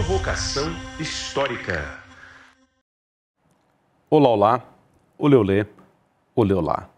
Provocação Histórica. Olá, olá, olê, olê, olê, olá.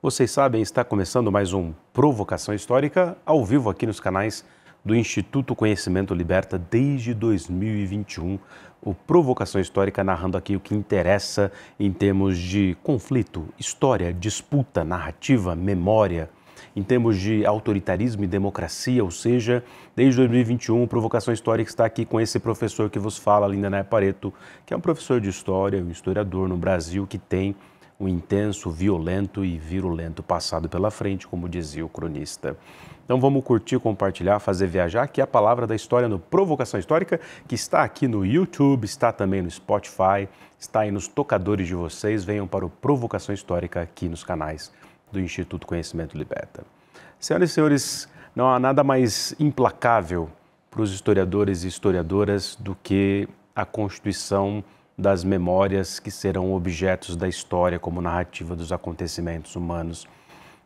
Vocês sabem, está começando mais um Provocação Histórica ao vivo aqui nos canais do Instituto Conhecimento Liberta desde 2021. O Provocação Histórica narrando aqui o que interessa em termos de conflito, história, disputa, narrativa, memória, em termos de autoritarismo e democracia, ou seja, desde 2021, o Provocação Histórica está aqui com esse professor que vos fala, Lindené Pareto, que é um professor de história, um historiador no Brasil que tem um intenso, violento e virulento passado pela frente, como dizia o cronista. Então vamos curtir, compartilhar, fazer viajar, que é a palavra da história no Provocação Histórica, que está aqui no YouTube, está também no Spotify, está aí nos tocadores de vocês. Venham para o Provocação Histórica aqui nos canais do Instituto Conhecimento Liberta. Senhoras e senhores, não há nada mais implacável para os historiadores e historiadoras do que a constituição das memórias que serão objetos da história como narrativa dos acontecimentos humanos.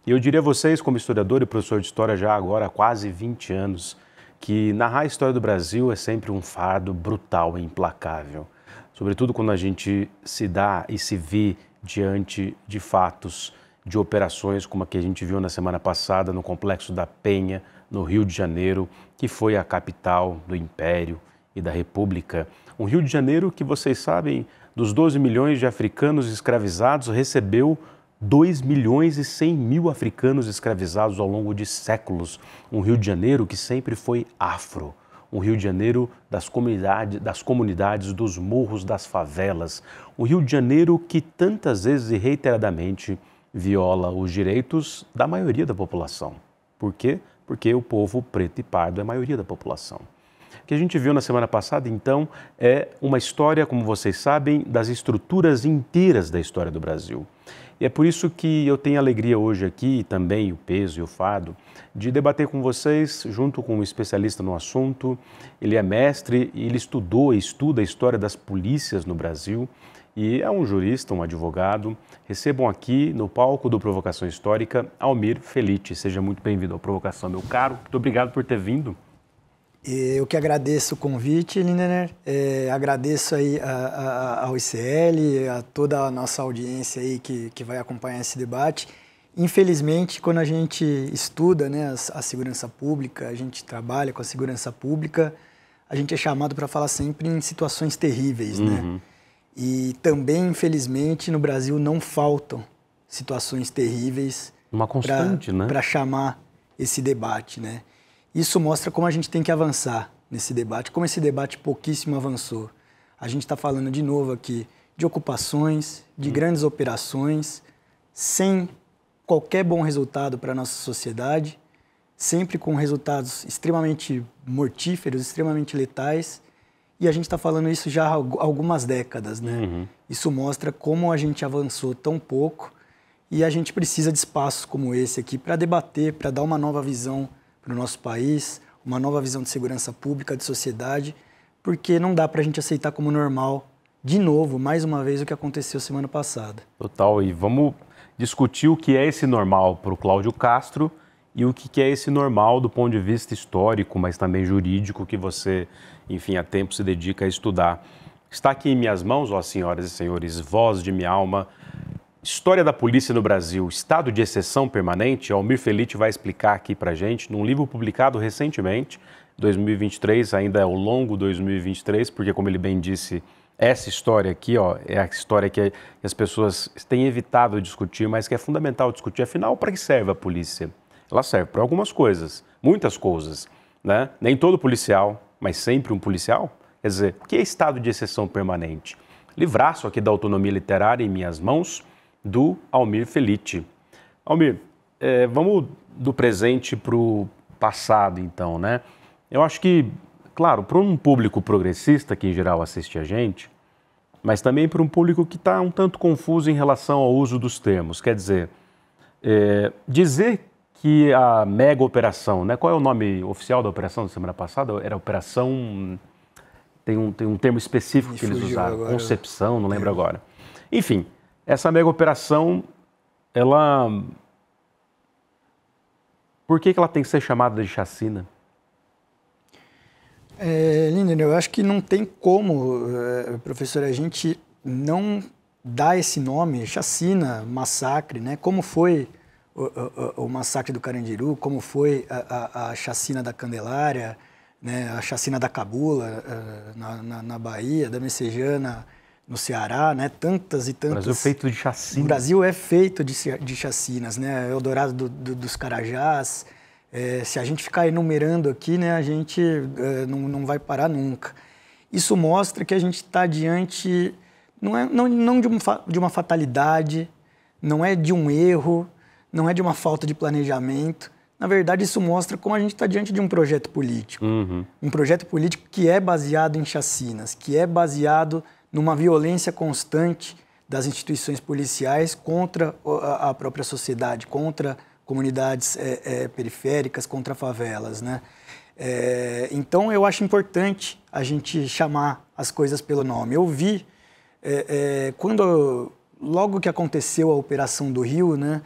E eu diria a vocês, como historiador e professor de história já agora há quase 20 anos, que narrar a história do Brasil é sempre um fardo brutal e implacável. Sobretudo quando a gente se dá e se vê diante de fatos, de operações como a que a gente viu na semana passada no Complexo da Penha, no Rio de Janeiro, que foi a capital do Império e da República. Um Rio de Janeiro que, vocês sabem, dos 12 milhões de africanos escravizados, recebeu 2 milhões e 100 mil africanos escravizados ao longo de séculos. Um Rio de Janeiro que sempre foi afro. Um Rio de Janeiro das comunidades, dos morros, das favelas. Um Rio de Janeiro que tantas vezes e reiteradamente viola os direitos da maioria da população. Por quê? Porque o povo preto e pardo é a maioria da população. O que a gente viu na semana passada, então, é uma história, como vocês sabem, das estruturas inteiras da história do Brasil. E é por isso que eu tenho alegria hoje aqui, também o peso e o fardo, de debater com vocês, junto com um especialista no assunto. Ele é mestre e ele estudou e estuda a história das polícias no Brasil e é um jurista, um advogado. Recebam aqui no palco do Provocação Histórica, Almir Felitti. Seja muito bem-vindo ao Provocação, meu caro. Muito obrigado por ter vindo. Eu que agradeço o convite, Lindener. Agradeço aí ao ICL, a toda a nossa audiência aí que vai acompanhar esse debate. Infelizmente, quando a gente estuda, né, a segurança pública, a gente trabalha com a segurança pública, a gente é chamado para falar sempre em situações terríveis, né? E também, infelizmente, no Brasil não faltam situações terríveis uma constante, né? Para chamar esse debate, né? Isso mostra como a gente tem que avançar nesse debate, como esse debate pouquíssimo avançou. A gente está falando de novo aqui de ocupações, de grandes operações, sem qualquer bom resultado para a nossa sociedade, sempre com resultados extremamente mortíferos, extremamente letais. E a gente está falando isso já há algumas décadas, né? Isso mostra como a gente avançou tão pouco e a gente precisa de espaços como esse aqui para debater, para dar uma nova visão para o nosso país, uma nova visão de segurança pública, de sociedade, porque não dá para a gente aceitar como normal, de novo, mais uma vez, o que aconteceu semana passada. Total, e vamos discutir o que é esse normal para o Cláudio Castro e o que é esse normal do ponto de vista histórico, mas também jurídico, que você, enfim, há tempo se dedica a estudar. Está aqui em minhas mãos, ó senhoras e senhores, voz de minha alma, História da Polícia no Brasil, Estado de Exceção Permanente. Almir Felitti vai explicar aqui pra gente, num livro publicado recentemente, 2023, ainda é o longo 2023, porque, como ele bem disse, essa história aqui, ó, é a história que as pessoas têm evitado discutir, mas que é fundamental discutir. Afinal, para que serve a polícia? Ela serve para algumas coisas, muitas coisas, né? Nem todo policial, mas sempre um policial. Quer dizer, o que é Estado de Exceção Permanente? Livraço aqui da Autonomia Literária em minhas mãos, do Almir Felitti. Almir, vamos do presente para o passado, então, né? Eu acho que, claro, para um público progressista, que em geral assiste a gente, mas também para um público que está um tanto confuso em relação ao uso dos termos. Quer dizer, dizer que a mega operação, né? Qual é o nome oficial da operação da semana passada? Era operação... Tem um termo específico que eles usaram, agora. Concepção, não lembro agora. Enfim, essa mega operação, ela... Por que ela tem que ser chamada de chacina? Linder, eu acho que não tem como, professor, a gente não dar esse nome, chacina, massacre, né? Como foi o massacre do Carandiru, como foi a chacina da Candelária, né? A chacina da Cabula, na Bahia, da Messejana, no Ceará, né? Tantas e tantas. O Brasil é feito de chacina. O Brasil é feito de chacinas, né? Eldorado dos Carajás. Se a gente ficar enumerando aqui, né, a gente não vai parar nunca. Isso mostra que a gente está diante, não de uma fatalidade, não é de um erro, não é de uma falta de planejamento. Na verdade, isso mostra como a gente está diante de um projeto político. Um projeto político que é baseado em chacinas, que é baseado numa violência constante das instituições policiais contra a própria sociedade, contra comunidades periféricas, contra favelas, né? Então, eu acho importante a gente chamar as coisas pelo nome. Eu vi, logo que aconteceu a Operação do Rio, né?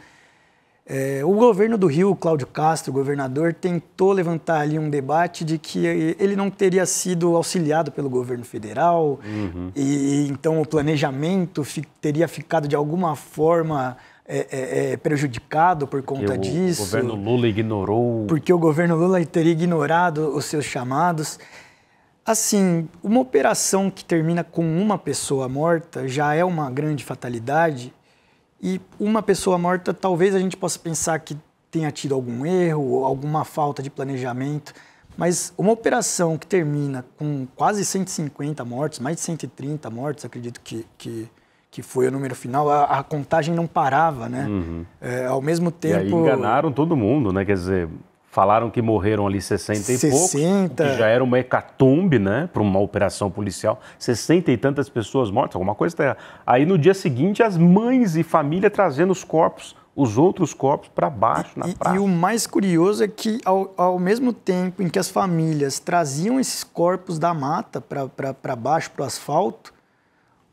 O governo do Rio, Cláudio Castro, o governador, tentou levantar ali um debate de que ele não teria sido auxiliado pelo governo federal e então o planejamento teria ficado de alguma forma prejudicado por conta disso. O governo Lula ignorou. Porque o governo Lula teria ignorado os seus chamados. Assim, uma operação que termina com uma pessoa morta já é uma grande fatalidade. E uma pessoa morta, talvez a gente possa pensar que tenha tido algum erro ou alguma falta de planejamento, mas uma operação que termina com quase 150 mortes, mais de 130 mortes, acredito que foi o número final, a contagem não parava, né? Ao mesmo tempo... E aí enganaram todo mundo, né? Quer dizer, falaram que morreram ali 60 e poucos, que já era uma hecatombe, né? Para uma operação policial, 60 e tantas pessoas mortas, alguma coisa está errada. Aí no dia seguinte, as mães e família trazendo os corpos, os outros corpos para baixo, na praça. E o mais curioso é que, ao mesmo tempo em que as famílias traziam esses corpos da mata para baixo, para o asfalto,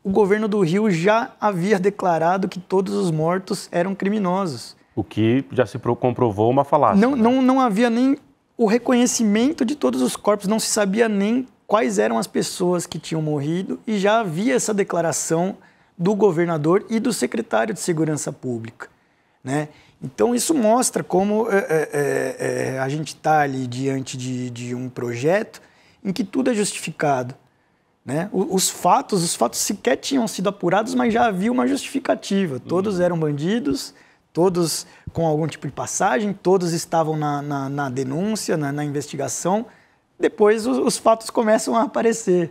o governo do Rio já havia declarado que todos os mortos eram criminosos. O que já se comprovou uma falácia. Não havia nem o reconhecimento de todos os corpos, não se sabia nem quais eram as pessoas que tinham morrido e já havia essa declaração do governador e do secretário de Segurança Pública, né? Então isso mostra como a gente está ali diante de um projeto em que tudo é justificado, né? Os fatos sequer tinham sido apurados, mas já havia uma justificativa. Todos eram bandidos, todos com algum tipo de passagem, todos estavam na denúncia, na investigação. Depois os fatos começam a aparecer,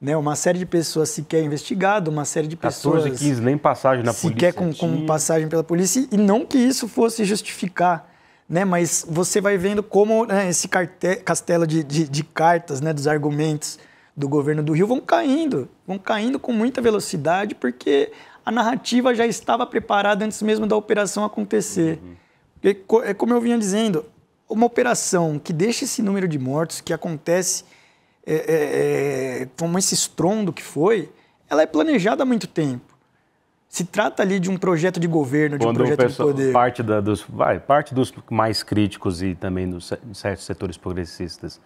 né? Uma série de pessoas sequer investigado, uma série de pessoas... 14, 15, nem passagem na polícia. Sequer com passagem pela polícia, e não que isso fosse justificar, né? Mas você vai vendo como, né, esse castelo de cartas, né, dos argumentos do governo do Rio vão caindo com muita velocidade, porque a narrativa já estava preparada antes mesmo da operação acontecer. Porque, como eu vinha dizendo, uma operação que deixa esse número de mortos, que acontece como esse estrondo que foi, ela é planejada há muito tempo. Se trata ali de um projeto de governo, de um projeto de poder. Parte dos mais críticos e também dos certos setores progressistas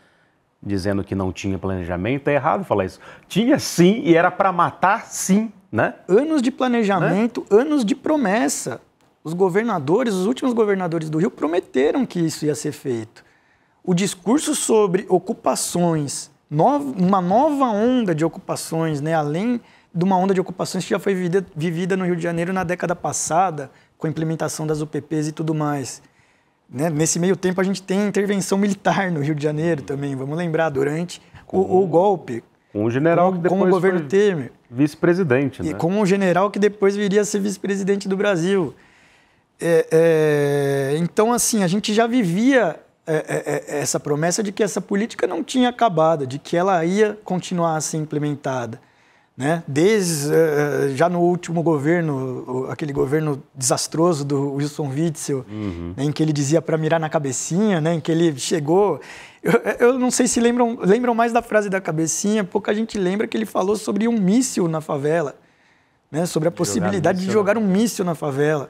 dizendo que não tinha planejamento, é errado falar isso. Tinha sim, e era para matar sim, né? Anos de planejamento, né? Anos de promessa. Os últimos governadores do Rio prometeram que isso ia ser feito. O discurso sobre ocupações, uma nova onda de ocupações, né? Além de uma onda de ocupações que já foi vivida no Rio de Janeiro na década passada, com a implementação das UPPs e tudo mais. Né? Nesse meio tempo, a gente tem intervenção militar no Rio de Janeiro também, vamos lembrar, durante o golpe. Um general que depois com o governo Temer. Vice-presidente, né? E com um general que depois viria a ser vice-presidente do Brasil. Então, assim, a gente já vivia essa promessa de que essa política não tinha acabado, de que ela ia continuar a ser implementada, né? Já no último governo, aquele governo desastroso do Wilson Witzel, né, em que ele dizia para mirar na cabecinha, né, em que ele chegou... Eu não sei se lembram mais da frase da cabecinha, pouca gente lembra que ele falou sobre um míssil na favela, né, sobre a possibilidade de jogar um míssil na favela.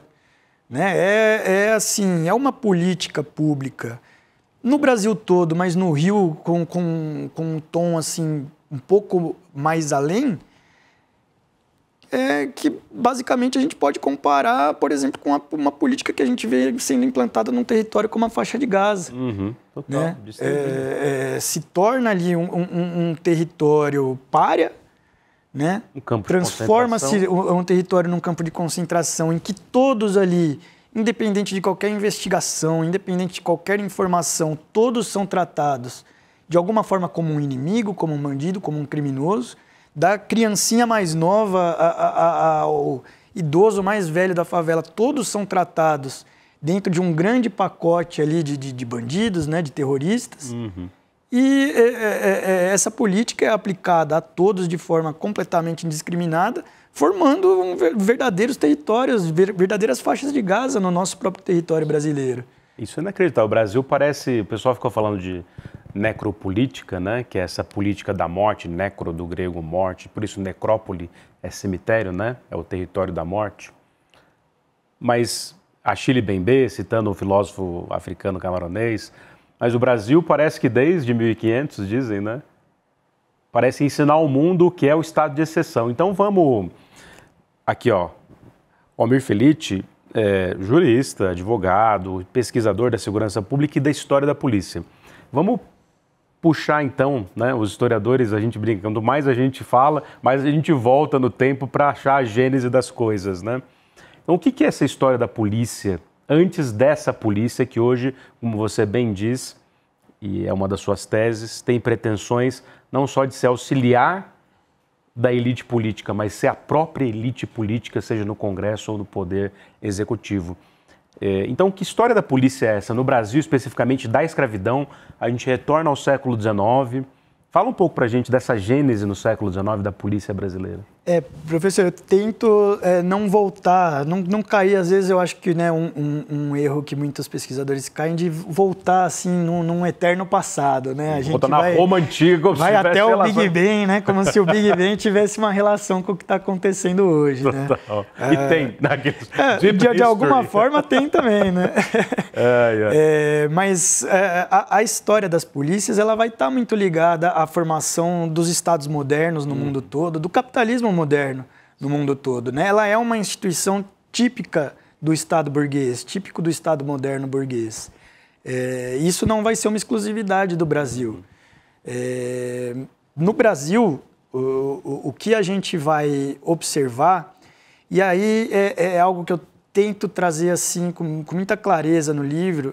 Né? Assim, é uma política pública no Brasil todo, mas no Rio com um tom assim um pouco mais além, é que basicamente a gente pode comparar, por exemplo, com uma política que a gente vê sendo implantada num território como a faixa de Gaza. Total. Né? Se torna ali um território pária, né? Um campo de transforma-se um território num campo de concentração em que todos ali, independente de qualquer investigação, independente de qualquer informação, todos são tratados de alguma forma como um inimigo, como um bandido, como um criminoso, da criancinha mais nova ao idoso mais velho da favela, todos são tratados dentro de um grande pacote ali de bandidos, né, de terroristas. E essa política é aplicada a todos de forma completamente indiscriminada, formando verdadeiros territórios, verdadeiras faixas de Gaza no nosso próprio território brasileiro. Isso é inacreditável. O Brasil parece... O pessoal ficou falando de necropolítica, né? Que é essa política da morte, necro do grego morte, por isso necrópole é cemitério, né? É o território da morte. Mas Achille Mbembe, citando o filósofo africano camaronês, mas o Brasil parece que desde 1500, dizem, né? Parece ensinar ao mundo o que é o estado de exceção. Então vamos... Aqui, ó. Almir Felitti, jurista, advogado, pesquisador da segurança pública e da história da polícia. Vamos puxar, então, né? Os historiadores, a gente brinca, quanto mais a gente fala, mais a gente volta no tempo para achar a gênese das coisas, né? Então, o que é essa história da polícia antes dessa polícia que hoje, como você bem diz, e é uma das suas teses, tem pretensões não só de ser auxiliar da elite política, mas ser a própria elite política, seja no Congresso ou no Poder Executivo. Então, que história da polícia é essa? No Brasil, especificamente da escravidão, a gente retorna ao século XIX. Fala um pouco para a gente dessa gênese no século XIX da polícia brasileira. Professor, eu tento não voltar, não cair, às vezes eu acho que, né, um erro que muitos pesquisadores caem de voltar assim num eterno passado, né? A gente volta na Roma antiga, vai até o Big Bang, né? Como se o Big Bang tivesse uma relação com o que está acontecendo hoje, né? E tem naqueles de alguma forma tem também, né? Mas a história das polícias ela vai estar muito ligada à formação dos estados modernos no mundo todo, do capitalismo moderno no mundo todo, né? Ela é uma instituição típica do Estado burguês, típico do Estado moderno burguês. Isso não vai ser uma exclusividade do Brasil. No Brasil, o que a gente vai observar, e aí é algo que eu tento trazer assim com muita clareza no livro,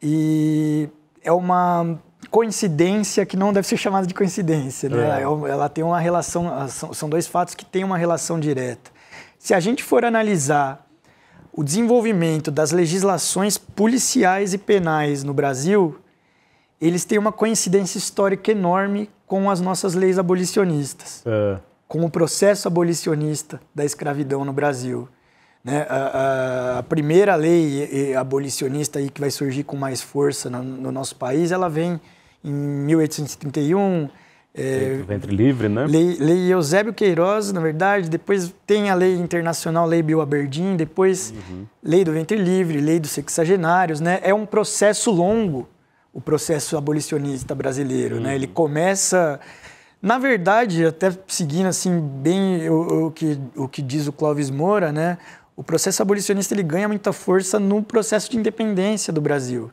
e é uma coincidência que não deve ser chamada de coincidência, né? Ela tem uma relação, são dois fatos que têm uma relação direta. Se a gente for analisar o desenvolvimento das legislações policiais e penais no Brasil, eles têm uma coincidência histórica enorme com as nossas leis abolicionistas, com o processo abolicionista da escravidão no Brasil. Né? A primeira lei abolicionista aí que vai surgir com mais força no nosso país, ela vem em 1831. Ventre livre, né? Lei Eusébio Queiroz, na verdade. Depois tem a lei internacional, Lei Bill Aberdeen. Depois, Lei do Ventre Livre, Lei dos Sexagenários. Né? É um processo longo, o processo abolicionista brasileiro. Né? Ele começa... Na verdade, até seguindo assim, bem o que diz o Clóvis Moura, né? O processo abolicionista ele ganha muita força no processo de independência do Brasil,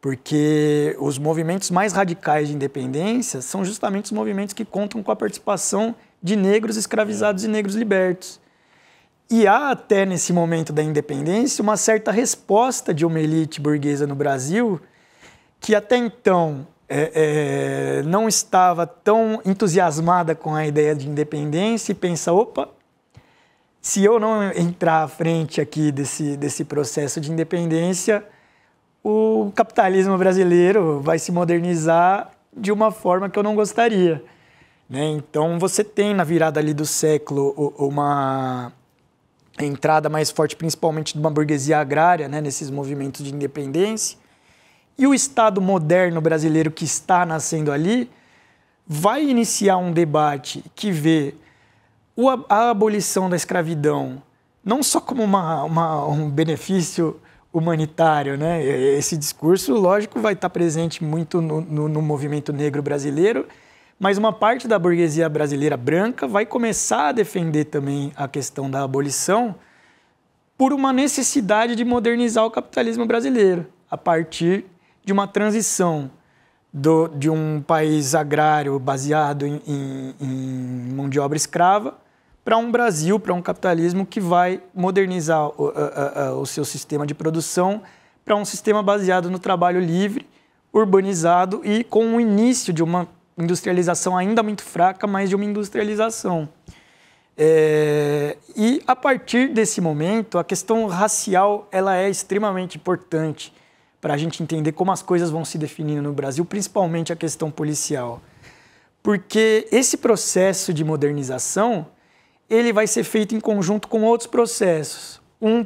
porque os movimentos mais radicais de independência são justamente os movimentos que contam com a participação de negros escravizados e negros libertos. E há até nesse momento da independência uma certa resposta de uma elite burguesa no Brasil que até então não estava tão entusiasmada com a ideia de independência e pensa, opa, se eu não entrar à frente aqui desse processo de independência, o capitalismo brasileiro vai se modernizar de uma forma que eu não gostaria. Né? Então, você tem na virada ali do século uma entrada mais forte, principalmente de uma burguesia agrária, né, nesses movimentos de independência. E o Estado moderno brasileiro que está nascendo ali vai iniciar um debate que vê a abolição da escravidão não só como um benefício humanitário, né? Esse discurso, lógico, vai estar presente muito no movimento negro brasileiro, mas uma parte da burguesia brasileira branca vai começar a defender também a questão da abolição por uma necessidade de modernizar o capitalismo brasileiro, a partir de uma transição de um país agrário baseado em mão de obra escrava para um Brasil, para um capitalismo que vai modernizar o seu sistema de produção para um sistema baseado no trabalho livre, urbanizado e com o início de uma industrialização ainda muito fraca, mas de uma industrialização. E a partir desse momento, a questão racial ela é extremamente importante para a gente entender como as coisas vão se definindo no Brasil, principalmente a questão policial. Porque esse processo de modernização ele vai ser feito em conjunto com outros processos.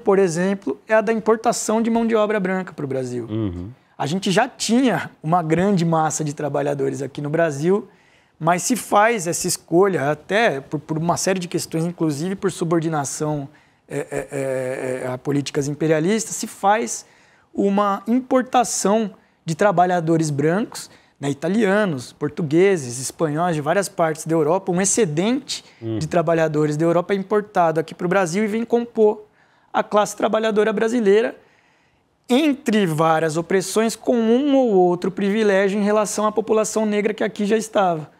Por exemplo, é a da importação de mão de obra branca para o Brasil. Uhum. A gente já tinha uma grande massa de trabalhadores aqui no Brasil, mas se faz essa escolha, até por uma série de questões, inclusive por subordinação a políticas imperialistas, se faz uma importação de trabalhadores brancos, né, italianos, portugueses, espanhóis, de várias partes da Europa. Um excedente de trabalhadores da Europa é importado aqui para o Brasil e vem compor a classe trabalhadora brasileira, entre várias opressões, com um ou outro privilégio em relação à população negra que aqui já estava.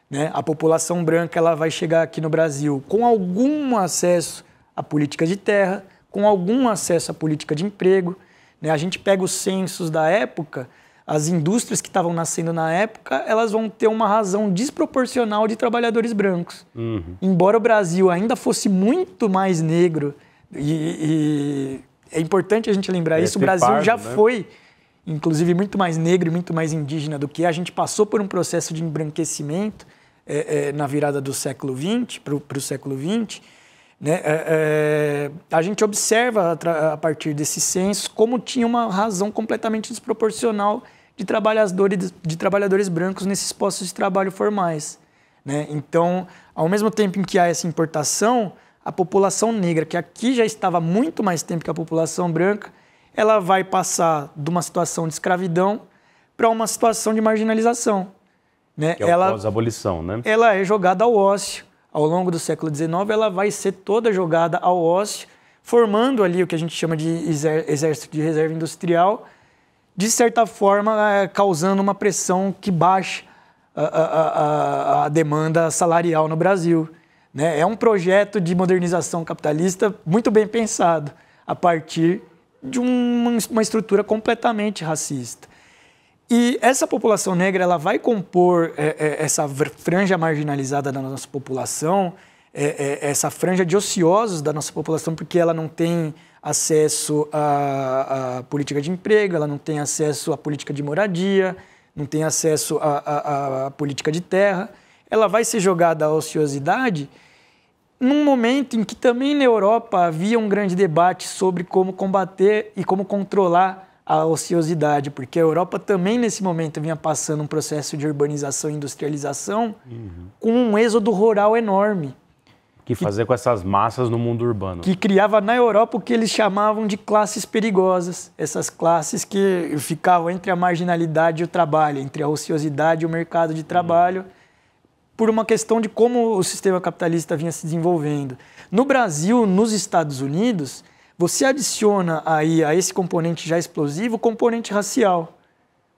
Né? A população branca ela vai chegar aqui no Brasil com algum acesso à política de terra, com algum acesso à política de emprego. Né? A gente pega os censos da época, as indústrias que estavam nascendo na época, elas vão ter uma razão desproporcional de trabalhadores brancos. Uhum. Embora o Brasil ainda fosse muito mais negro, e é importante a gente lembrar isso, o Brasil já foi, inclusive, muito mais negro e muito mais indígena do que a gente passou por um processo de embranquecimento na virada do século XX para o século XX. Né? A gente observa, a partir desses censos, como tinha uma razão completamente desproporcional de trabalhadores brancos nesses postos de trabalho formais. Né? Então, ao mesmo tempo em que há essa importação, a população negra, que aqui já estava muito mais tempo que a população branca, ela vai passar de uma situação de escravidão para uma situação de marginalização. Né? Que é o pós-abolição, né? Ela é jogada ao ócio. Ao longo do século XIX, ela vai ser toda jogada ao ócio, formando ali o que a gente chama de exército de reserva industrial, de certa forma causando uma pressão que baixa a demanda salarial no Brasil. Né? É um projeto de modernização capitalista muito bem pensado, a partir de uma estrutura completamente racista. E essa população negra ela vai compor essa franja marginalizada da nossa população, essa franja de ociosos da nossa população, porque ela não tem acesso à política de emprego, ela não tem acesso à política de moradia, não tem acesso à política de terra. Ela vai ser jogada à ociosidade num momento em que também na Europa havia um grande debate sobre como combater e como controlar a ociosidade, porque a Europa também nesse momento vinha passando um processo de urbanização e industrialização com um êxodo rural enorme. Que fazer com essas massas no mundo urbano. Que criava na Europa o que eles chamavam de classes perigosas. Essas classes que ficavam entre a marginalidade e o trabalho, entre a ociosidade e o mercado de trabalho, por uma questão de como o sistema capitalista vinha se desenvolvendo. No Brasil, nos Estados Unidos, você adiciona aí a esse componente já explosivo o componente racial.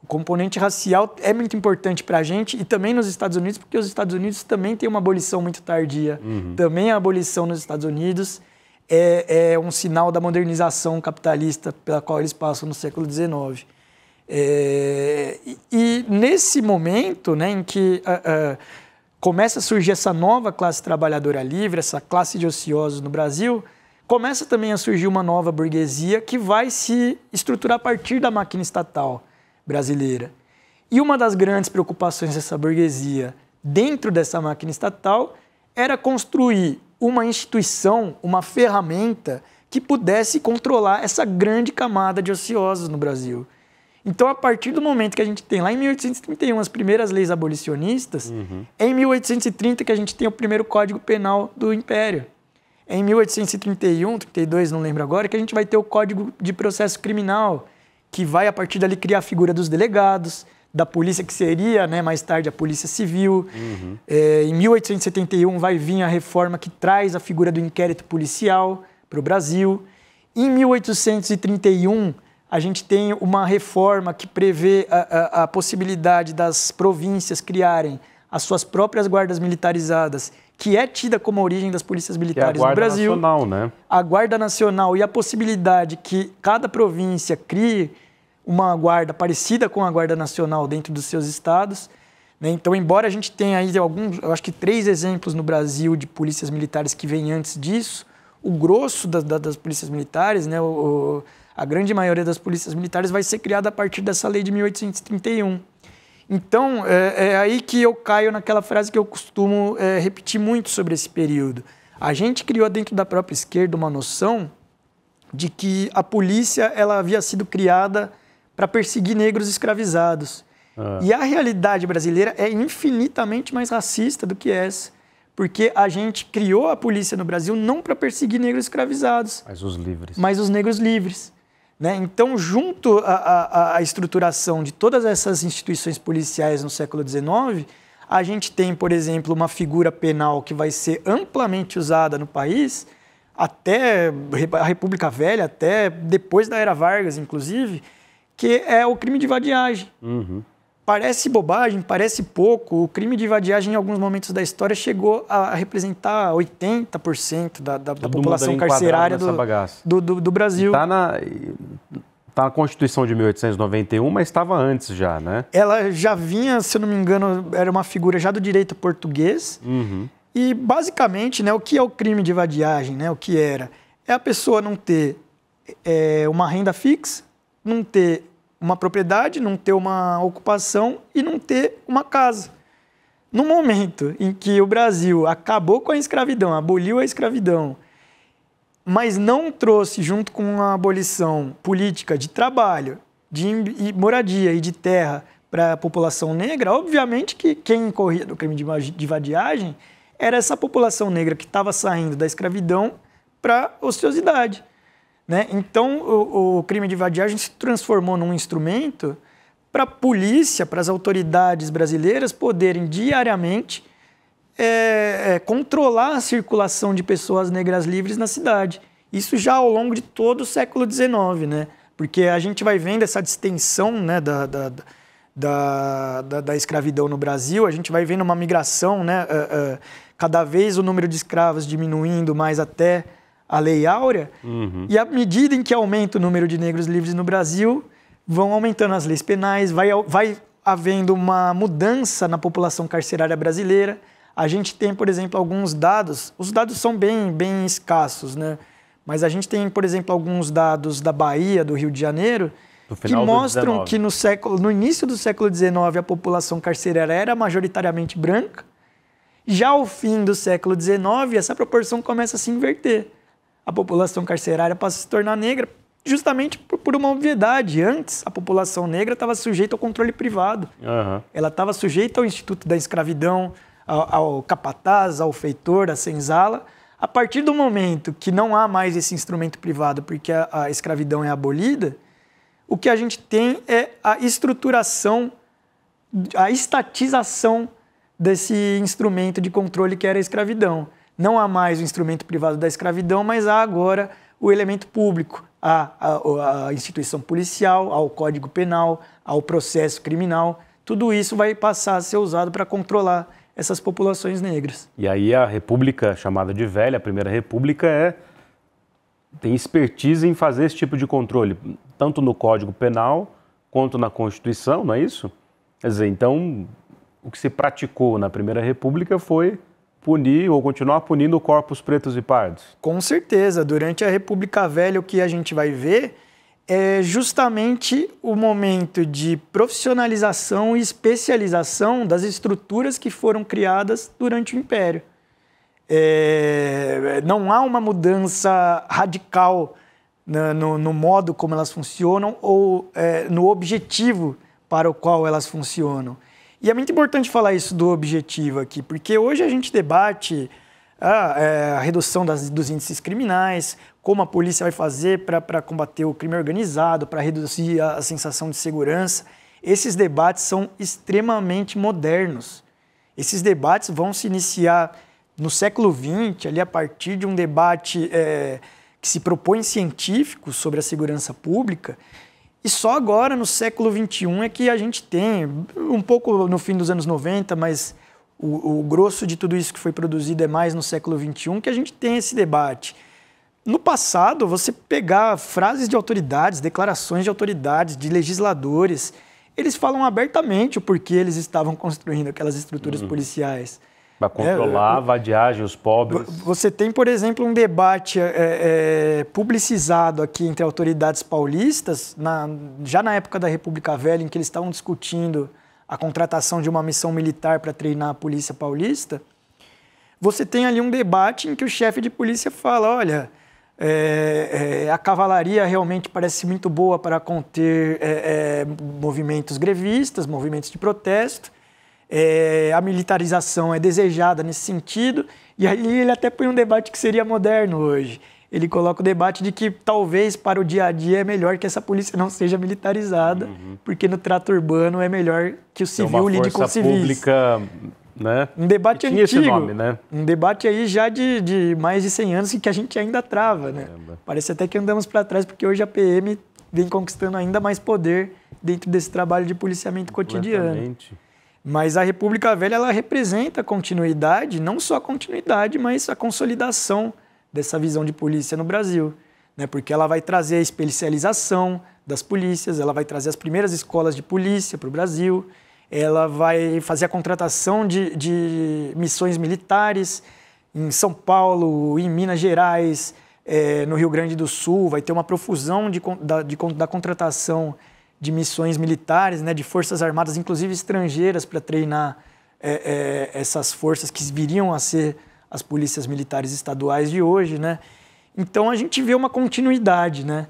O componente racial é muito importante para a gente e também nos Estados Unidos, porque os Estados Unidos também têm uma abolição muito tardia. Também a abolição nos Estados Unidos é um sinal da modernização capitalista pela qual eles passam no século XIX. E nesse momento, né, em que começa a surgir essa nova classe trabalhadora livre, essa classe de ociosos no Brasil, começa também a surgir uma nova burguesia que vai se estruturar a partir da máquina estatal brasileira. E uma das grandes preocupações dessa burguesia dentro dessa máquina estatal era construir uma instituição, uma ferramenta que pudesse controlar essa grande camada de ociosos no Brasil. Então, a partir do momento que a gente tem lá em 1831 as primeiras leis abolicionistas, é em 1830 que a gente tem o primeiro Código Penal do Império. é em 1831, 32, não lembro agora, que a gente vai ter o Código de Processo Criminal, que vai, a partir dali, criar a figura dos delegados, da polícia, que seria, né, mais tarde, a Polícia Civil. Em 1871 vai vir a reforma que traz a figura do inquérito policial para o Brasil. Em 1831, a gente tem uma reforma que prevê a possibilidade das províncias criarem as suas próprias guardas militarizadas, que é tida como a origem das polícias militares no Brasil. A Guarda Nacional, né? A Guarda Nacional e a possibilidade que cada província crie uma guarda parecida com a Guarda Nacional dentro dos seus estados, né? Então, embora a gente tenha aí alguns, eu acho que 3 exemplos no Brasil de polícias militares que vêm antes disso, o grosso das polícias militares, né, a grande maioria das polícias militares vai ser criada a partir dessa lei de 1831. Então, é aí que eu caio naquela frase que eu costumo repetir muito sobre esse período. A gente criou dentro da própria esquerda uma noção de que a polícia ela havia sido criada para perseguir negros escravizados. E a realidade brasileira é infinitamente mais racista do que essa, porque a gente criou a polícia no Brasil não para perseguir negros escravizados, mas os livres. Mas os negros livres. Né? Então, junto à estruturação de todas essas instituições policiais no século XIX, a gente tem, por exemplo, uma figura penal que vai ser amplamente usada no país, até a República Velha, até depois da Era Vargas, inclusive, que é o crime de vadiagem. Parece bobagem, parece pouco. O crime de vadiagem, em alguns momentos da história, chegou a representar 80% da população carcerária do Brasil. Tá na Constituição de 1891, mas estava antes já, né? Ela já vinha, se eu não me engano, era uma figura já do direito português. E, basicamente, né, o que é o crime de vadiagem? Né? O que era? É a pessoa não ter uma renda fixa, não ter uma propriedade, não ter uma ocupação e não ter uma casa. No momento em que o Brasil acabou com a escravidão, aboliu a escravidão, mas não trouxe, junto com a abolição política de trabalho, de moradia e de terra para a população negra, obviamente que quem incorria do crime de vadiagem era essa população negra que estava saindo da escravidão para a ociosidade. Né? Então, o crime de vadiagem se transformou num instrumento para a polícia, para as autoridades brasileiras poderem diariamente controlar a circulação de pessoas negras livres na cidade. Isso já ao longo de todo o século XIX, né? Porque a gente vai vendo essa distensão, né, da escravidão no Brasil, a gente vai vendo uma migração, né, cada vez o número de escravos diminuindo mais até a Lei Áurea, e à medida em que aumenta o número de negros livres no Brasil, vão aumentando as leis penais, vai havendo uma mudança na população carcerária brasileira. A gente tem, por exemplo, alguns dados, os dados são bem escassos, né? Mas a gente tem, por exemplo, alguns dados da Bahia, do Rio de Janeiro, que mostram que no início do século XIX a população carcerária era majoritariamente branca. Já ao fim do século XIX, essa proporção começa a se inverter. A população carcerária passa a se tornar negra justamente por uma obviedade. Antes, a população negra estava sujeita ao controle privado. Ela estava sujeita ao Instituto da Escravidão, ao capataz, ao feitor, à senzala. A partir do momento que não há mais esse instrumento privado porque a escravidão é abolida, o que a gente tem é a estruturação, a estatização desse instrumento de controle que era a escravidão. Não há mais o instrumento privado da escravidão, mas há agora o elemento público, a instituição policial, ao Código Penal, ao processo criminal. Tudo isso vai passar a ser usado para controlar essas populações negras. E aí a República, chamada de Velha, a Primeira República, tem expertise em fazer esse tipo de controle, tanto no Código Penal quanto na Constituição, não é isso? Quer dizer, então, o que se praticou na Primeira República foi punir ou continuar punindo corpos pretos e pardos. Com certeza. Durante a República Velha, o que a gente vai ver é justamente o momento de profissionalização e especialização das estruturas que foram criadas durante o Império. Não há uma mudança radical no modo como elas funcionam ou no objetivo para o qual elas funcionam. E é muito importante falar isso do objetivo aqui, porque hoje a gente debate a redução dos índices criminais, como a polícia vai fazer para combater o crime organizado, para reduzir a sensação de segurança. Esses debates são extremamente modernos. Esses debates vão se iniciar no século XX, ali a partir de um debate que se propõe científico sobre a segurança pública. E só agora, no século XXI, é que a gente tem, um pouco no fim dos anos 90, mas o grosso de tudo isso que foi produzido é mais no século XXI, que a gente tem esse debate. No passado, você pegar frases de autoridades, declarações de autoridades, de legisladores, eles falam abertamente o porquê eles estavam construindo aquelas estruturas policiais. Para controlar a vadiagem, os pobres. Você tem, por exemplo, um debate publicizado aqui entre autoridades paulistas, já na época da República Velha, em que eles estavam discutindo a contratação de uma missão militar para treinar a polícia paulista. Você tem ali um debate em que o chefe de polícia fala, olha, a cavalaria realmente parece muito boa para conter movimentos grevistas, movimentos de protesto, a militarização é desejada nesse sentido, e aí ele até põe um debate que seria moderno hoje. Ele coloca o debate de que talvez para o dia a dia é melhor que essa polícia não seja militarizada, porque no trato urbano é melhor que o civil lide com civis. Pública, né? Um debate antigo, esse nome, né? Um debate aí já de mais de 100 anos que a gente ainda trava, né? Parece até que andamos para trás, porque hoje a PM vem conquistando ainda mais poder dentro desse trabalho de policiamento cotidiano. Mas a República Velha, ela representa a continuidade, não só a continuidade, mas a consolidação dessa visão de polícia no Brasil, né? Porque ela vai trazer a especialização das polícias, ela vai trazer as primeiras escolas de polícia para o Brasil, ela vai fazer a contratação de missões militares em São Paulo, em Minas Gerais, no Rio Grande do Sul, vai ter uma profusão da contratação de missões militares, né, de forças armadas, inclusive estrangeiras, para treinar essas forças que viriam a ser as polícias militares estaduais de hoje, né? Então a gente vê uma continuidade, né?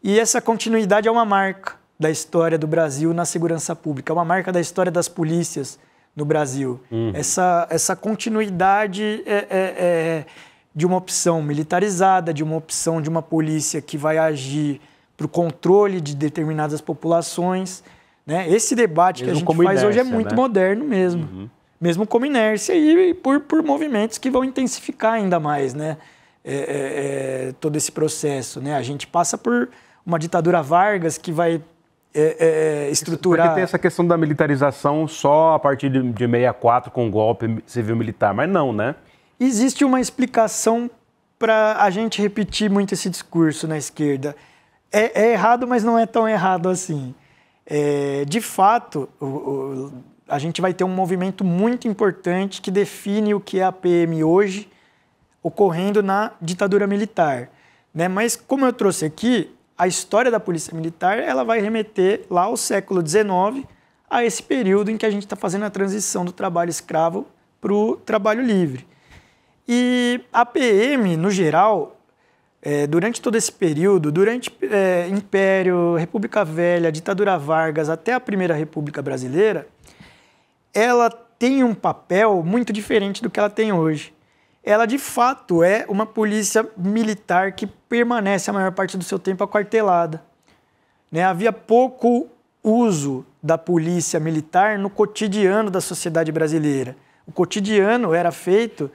E essa continuidade é uma marca da história do Brasil na segurança pública, é uma marca da história das polícias no Brasil. Essa continuidade de uma opção militarizada, de uma opção de uma polícia que vai agir para o controle de determinadas populações, né? Esse debate mesmo que a gente faz hoje é muito moderno mesmo. Mesmo como inércia e por movimentos que vão intensificar ainda mais, né? Todo esse processo, né? A gente passa por uma ditadura Vargas que vai estruturar... Porque tem essa questão da militarização só a partir de 64 com o golpe civil-militar, mas não, né? Existe uma explicação para a gente repetir muito esse discurso na esquerda. É errado, mas não é tão errado assim. De fato, a gente vai ter um movimento muito importante que define o que é a PM hoje, ocorrendo na ditadura militar, né? Mas, como eu trouxe aqui, a história da Polícia Militar ela vai remeter lá ao século XIX, a esse período em que a gente está fazendo a transição do trabalho escravo para o trabalho livre. E a PM, no geral, durante todo esse período, durante Império, República Velha, ditadura Vargas, até a Primeira República Brasileira, ela tem um papel muito diferente do que ela tem hoje. Ela, de fato, é uma polícia militar que permanece a maior parte do seu tempo aquartelada, né? Havia pouco uso da polícia militar no cotidiano da sociedade brasileira. O cotidiano era feito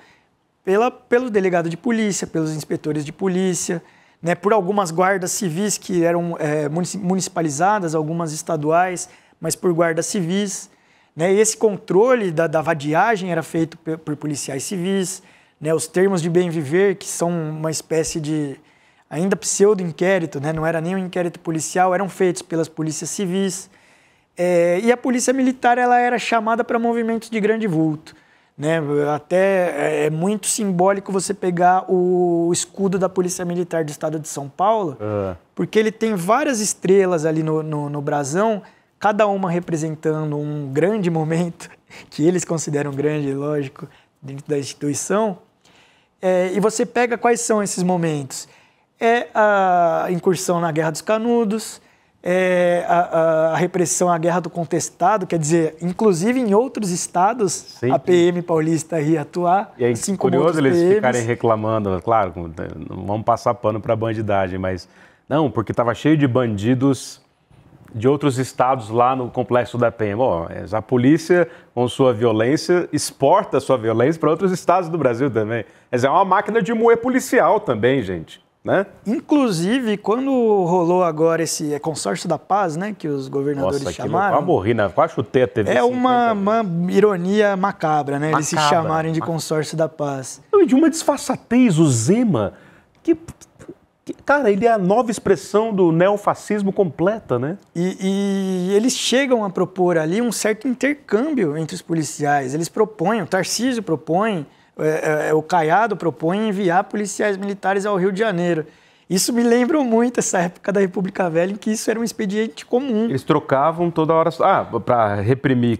pelo delegado de polícia, pelos inspetores de polícia, né? Por algumas guardas civis que eram municipalizadas, algumas estaduais, mas por guardas civis, né? E esse controle da vadiagem era feito por policiais civis, né? Os termos de bem viver, que são uma espécie de ainda pseudo-inquérito, né? Não era nem um inquérito policial, eram feitos pelas polícias civis. E a polícia militar ela era chamada para movimentos de grande vulto, né? Até é muito simbólico você pegar o escudo da Polícia Militar do Estado de São Paulo, porque ele tem várias estrelas ali no brasão, cada uma representando um grande momento, que eles consideram grande, lógico, dentro da instituição. E você pega quais são esses momentos. A incursão na Guerra dos Canudos, a repressão à guerra do contestado, quer dizer, inclusive em outros estados, a PM paulista ia atuar. E é assim como curioso eles PMs. ficarem reclamando, claro, não vamos passar pano para a bandidagem, mas não, porque estava cheio de bandidos de outros estados lá no complexo da PM. Bom, a polícia, com sua violência, exporta sua violência para outros estados do Brasil também. Mas é uma máquina de moer policial também, gente. Né? Inclusive, quando rolou agora esse consórcio da paz, né, que os governadores chamaram... Quase morri, né? Quase chutei a TV. É uma ironia macabra, né? Eles se chamarem de consórcio da paz. E de uma disfarçatez, o Zema, cara, ele é a nova expressão do neofascismo completa, né? E eles chegam a propor ali um certo intercâmbio entre os policiais. Eles propõem, o Tarcísio propõe, o Caiado propõe enviar policiais militares ao Rio de Janeiro. Isso me lembra muito essa época da República Velha, em que isso era um expediente comum. Eles trocavam toda hora... para reprimir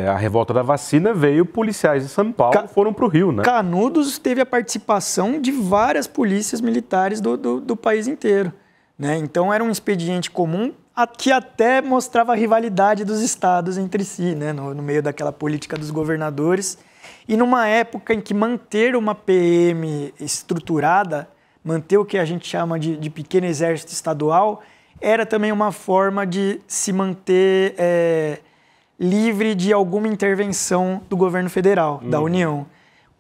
a revolta da vacina, veio policiais de São Paulo, foram para o Rio, né? Canudos teve a participação de várias polícias militares do país inteiro, né? Então era um expediente comum que até mostrava a rivalidade dos estados entre si, né? No meio daquela política dos governadores. E numa época em que manter uma PM estruturada, manter o que a gente chama de pequeno exército estadual, era também uma forma de se manter livre de alguma intervenção do governo federal, da União.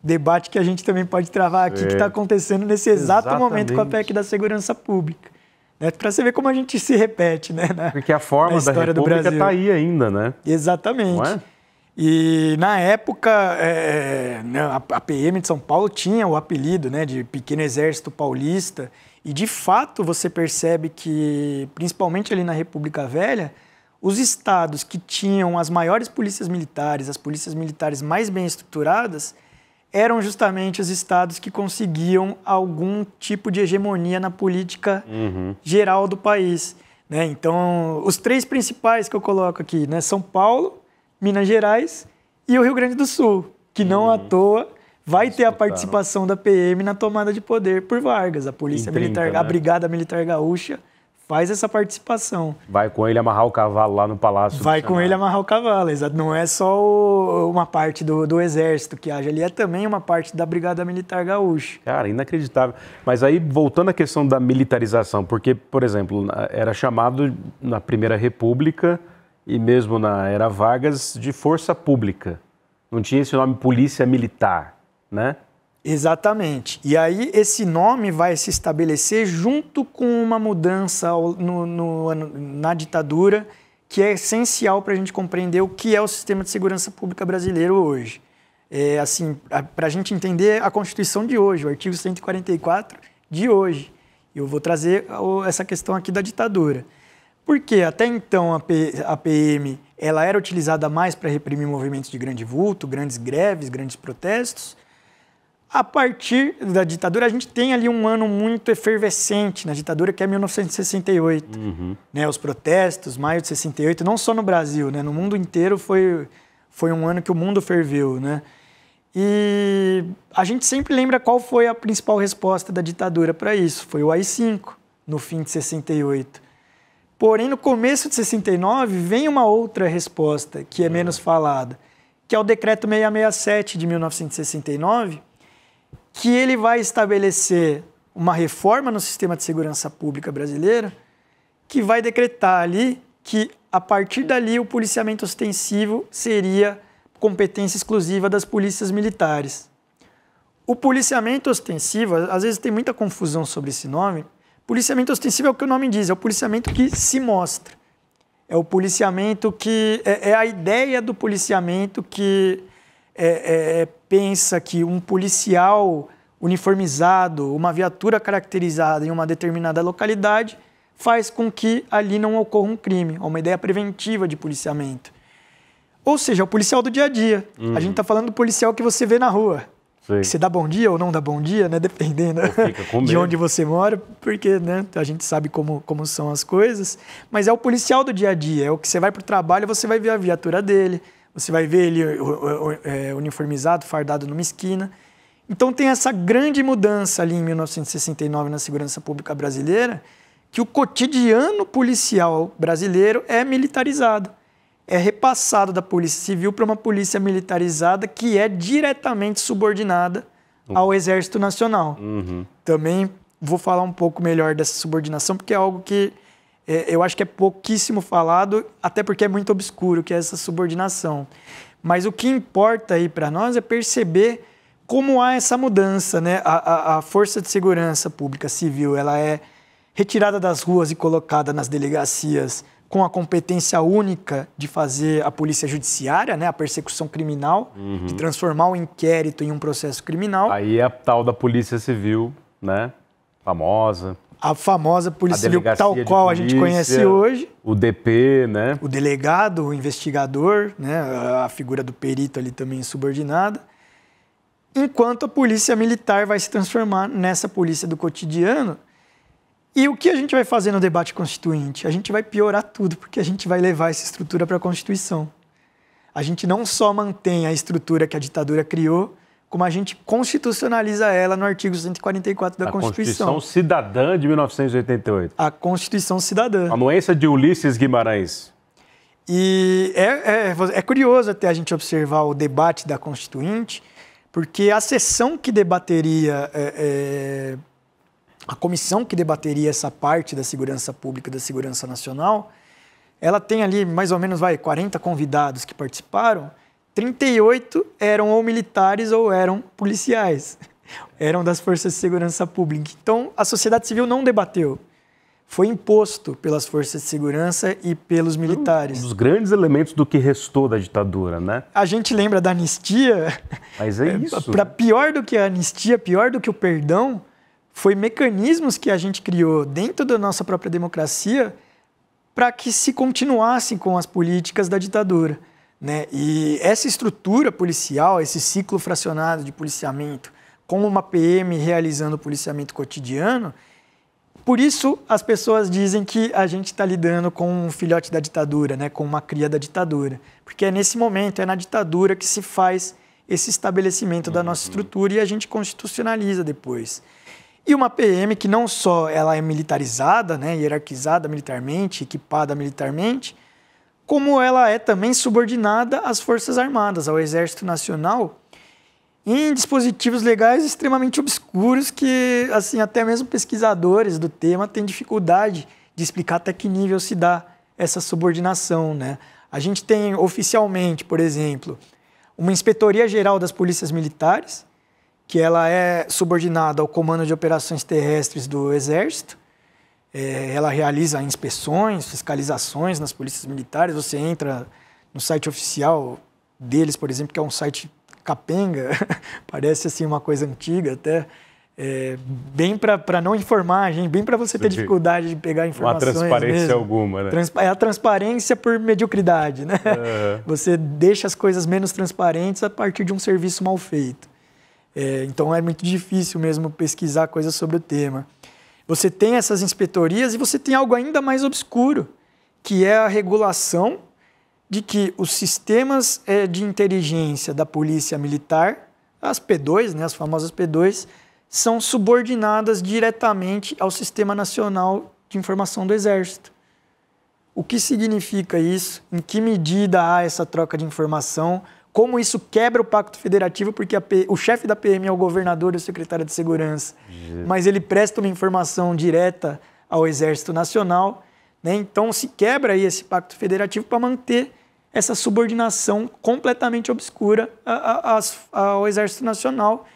Debate que a gente também pode travar aqui, que está acontecendo nesse exato momento com a PEC da Segurança Pública. Né? Para você ver como a gente se repete, né? Porque a forma da República está aí ainda, né? Exatamente. Não é? E na época, a PM de São Paulo tinha o apelido, né, de Pequeno Exército Paulista. E de fato você percebe que, principalmente ali na República Velha, os estados que tinham as maiores polícias militares, as polícias militares mais bem estruturadas, eram justamente os estados que conseguiam algum tipo de hegemonia na política geral do país, né? Então, os três principais que eu coloco aqui, né, São Paulo, Minas Gerais e o Rio Grande do Sul, que não à toa vai ter a participação da PM na tomada de poder por Vargas. A Polícia Militar, a Brigada Militar Gaúcha faz essa participação. Vai com ele amarrar o cavalo lá no Palácio. Vai com ele amarrar o cavalo, exato. Não é só uma parte do Exército que age ali, é também uma parte da Brigada Militar Gaúcha. Cara, inacreditável. Mas aí, voltando à questão da militarização, porque, por exemplo, era chamado na Primeira República e mesmo na era Vargas, de força pública. Não tinha esse nome polícia militar, né? Exatamente. E aí esse nome vai se estabelecer junto com uma mudança na ditadura, que é essencial para a gente compreender o que é o sistema de segurança pública brasileiro hoje. Para a gente entender a Constituição de hoje, o artigo 144 de hoje. Eu vou trazer essa questão aqui da ditadura. Porque até então a PM ela era utilizada mais para reprimir movimentos de grande vulto, grandes greves, grandes protestos. A partir da ditadura, a gente tem ali um ano muito efervescente na ditadura, que é 1968. Né, os protestos, maio de 68, não só no Brasil, né, no mundo inteiro foi um ano que o mundo ferveu. Né? E a gente sempre lembra qual foi a principal resposta da ditadura para isso. Foi o AI-5, no fim de 68. Porém, no começo de 69, vem uma outra resposta, que é menos falada, que é o Decreto 667 de 1969, que ele vai estabelecer uma reforma no sistema de segurança pública brasileiro, que vai decretar ali que, a partir dali, o policiamento ostensivo seria competência exclusiva das polícias militares. O policiamento ostensivo, às vezes tem muita confusão sobre esse nome. Policiamento ostensivo é o que o nome diz, é o policiamento que se mostra. É o policiamento que... É a ideia do policiamento que pensa que um policial uniformizado, uma viatura caracterizada em uma determinada localidade, faz com que ali não ocorra um crime. É uma ideia preventiva de policiamento. Ou seja, é o policial do dia a dia. A gente está falando do policial que você vê na rua. Que você dá bom dia ou não dá bom dia, né? Dependendo de onde você mora, porque, né, a gente sabe como são as coisas. Mas é o policial do dia a dia, é o que você vai para o trabalho, você vai ver a viatura dele, você vai ver ele uniformizado, fardado numa esquina. Então tem essa grande mudança ali em 1969 na segurança pública brasileira, que o cotidiano policial brasileiro é militarizado. É repassado da Polícia Civil para uma polícia militarizada que é diretamente subordinada ao Exército Nacional. Também vou falar um pouco melhor dessa subordinação, porque é algo que eu acho que é pouquíssimo falado, até porque é muito obscuro, que é essa subordinação. Mas o que importa aí para nós é perceber como há essa mudança, né? A Força de Segurança Pública Civil, ela é retirada das ruas e colocada nas delegacias com a competência única de fazer a polícia judiciária, né? A persecução criminal, de transformar o inquérito em um processo criminal. Aí é a tal da Polícia Civil, né? Famosa. A famosa Polícia Civil, tal qual a gente conhece hoje. O DP, né? O delegado, o investigador, né? A figura do perito ali também subordinada. Enquanto a polícia militar vai se transformar nessa polícia do cotidiano. E o que a gente vai fazer no debate constituinte? A gente vai piorar tudo, porque a gente vai levar essa estrutura para a Constituição. A gente não só mantém a estrutura que a ditadura criou, como a gente constitucionaliza ela no artigo 144 da Constituição. A Constituição Cidadã de 1988. A Constituição Cidadã. Anuência de Ulisses Guimarães. E é curioso até a gente observar o debate da Constituinte, porque a sessão que debateria, a comissão que debateria essa parte da segurança pública e da segurança nacional, ela tem ali mais ou menos 40 convidados que participaram, 38 eram ou militares ou eram policiais, eram das forças de segurança pública. Então, a sociedade civil não debateu. Foi imposto pelas forças de segurança e pelos militares. Um dos grandes elementos do que restou da ditadura, né? A gente lembra da anistia. Mas é isso. Para pior do que a anistia, pior do que o perdão, foi mecanismos que a gente criou dentro da nossa própria democracia para que se continuassem com as políticas da ditadura, né? E essa estrutura policial, esse ciclo fracionado de policiamento, com uma PM realizando o policiamento cotidiano, por isso as pessoas dizem que a gente está lidando com um filhote da ditadura, né? Com uma cria da ditadura. Porque é nesse momento, é na ditadura que se faz esse estabelecimento da nossa estrutura e a gente constitucionaliza depois. E uma PM que não só ela é militarizada, né? Hierarquizada militarmente, equipada militarmente, como ela é também subordinada às Forças Armadas, ao Exército Nacional, em dispositivos legais extremamente obscuros que, assim, até mesmo pesquisadores do tema têm dificuldade de explicar até que nível se dá essa subordinação, né? A gente tem oficialmente, por exemplo, uma Inspetoria Geral das Polícias Militares, que ela é subordinada ao Comando de Operações Terrestres do Exército. Ela realiza inspeções, fiscalizações nas polícias militares. Você entra no site oficial deles, por exemplo, que é um site capenga, parece assim uma coisa antiga até, bem para não informar, gente, bem para você ter dificuldade de pegar informações. Não há transparência mesmo. alguma, né? É a transparência por mediocridade, né? Você deixa as coisas menos transparentes a partir de um serviço mal feito. Então é muito difícil mesmo pesquisar coisas sobre o tema. Você tem essas inspetorias e você tem algo ainda mais obscuro, que é a regulação de que os sistemas de inteligência da polícia militar, as P2, né, as famosas P2, são subordinadas diretamente ao Sistema Nacional de Informação do Exército. O que significa isso? Em que medida há essa troca de informação? Como isso quebra o pacto federativo, porque o chefe da PM é o governador e o secretário de segurança, mas ele presta uma informação direta ao Exército Nacional, né? Então se quebra aí esse pacto federativo para manter essa subordinação completamente obscura ao Exército Nacional.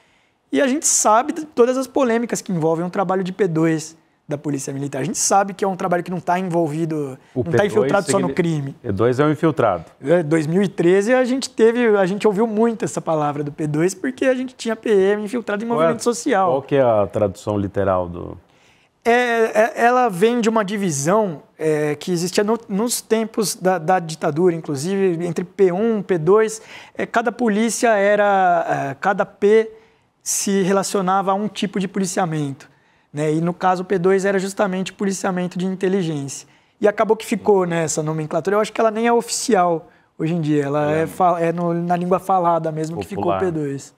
E a gente sabe de todas as polêmicas que envolvem um trabalho de P2 da Polícia Militar. A gente sabe que é um trabalho que não está envolvido, não está infiltrado só no crime. P2 é um infiltrado. Em 2013 a gente ouviu muito essa palavra do P2 porque a gente tinha PM infiltrado em movimento social. Qual que é a tradução literal do... Ela vem de uma divisão que existia nos tempos da ditadura, inclusive entre P1 e P2. Cada polícia cada P se relacionava a um tipo de policiamento, né? E no caso o P2 era justamente policiamento de inteligência. E acabou que ficou nessa nomenclatura. Eu acho que ela nem é oficial hoje em dia, ela na língua falada mesmo, popular. Que ficou o P2.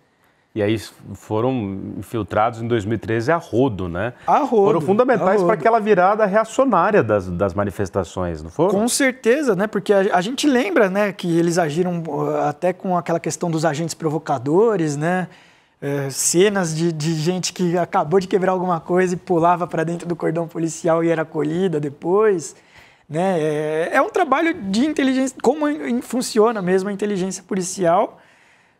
E aí foram infiltrados em 2013 a rodo, né? A rodo. Foram fundamentais para aquela virada reacionária das manifestações, não foram? Com certeza, né? Porque a gente lembra, né, que eles agiram até com aquela questão dos agentes provocadores, né? Cenas de gente que acabou de quebrar alguma coisa e pulava para dentro do cordão policial e era acolhida depois, né? É um trabalho de inteligência, como funciona mesmo a inteligência policial,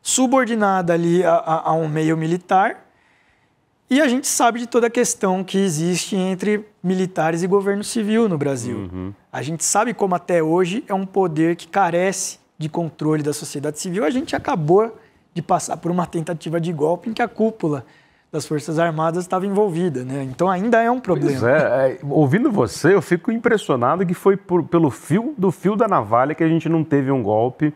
subordinada ali a um meio militar, e a gente sabe de toda a questão que existe entre militares e governo civil no Brasil. A gente sabe como até hoje é um poder que carece de controle da sociedade civil. A gente acabou de passar por uma tentativa de golpe em que a cúpula das Forças Armadas estava envolvida, né? Então ainda é um problema. Ouvindo você, eu fico impressionado que foi pelo fio da navalha que a gente não teve um golpe,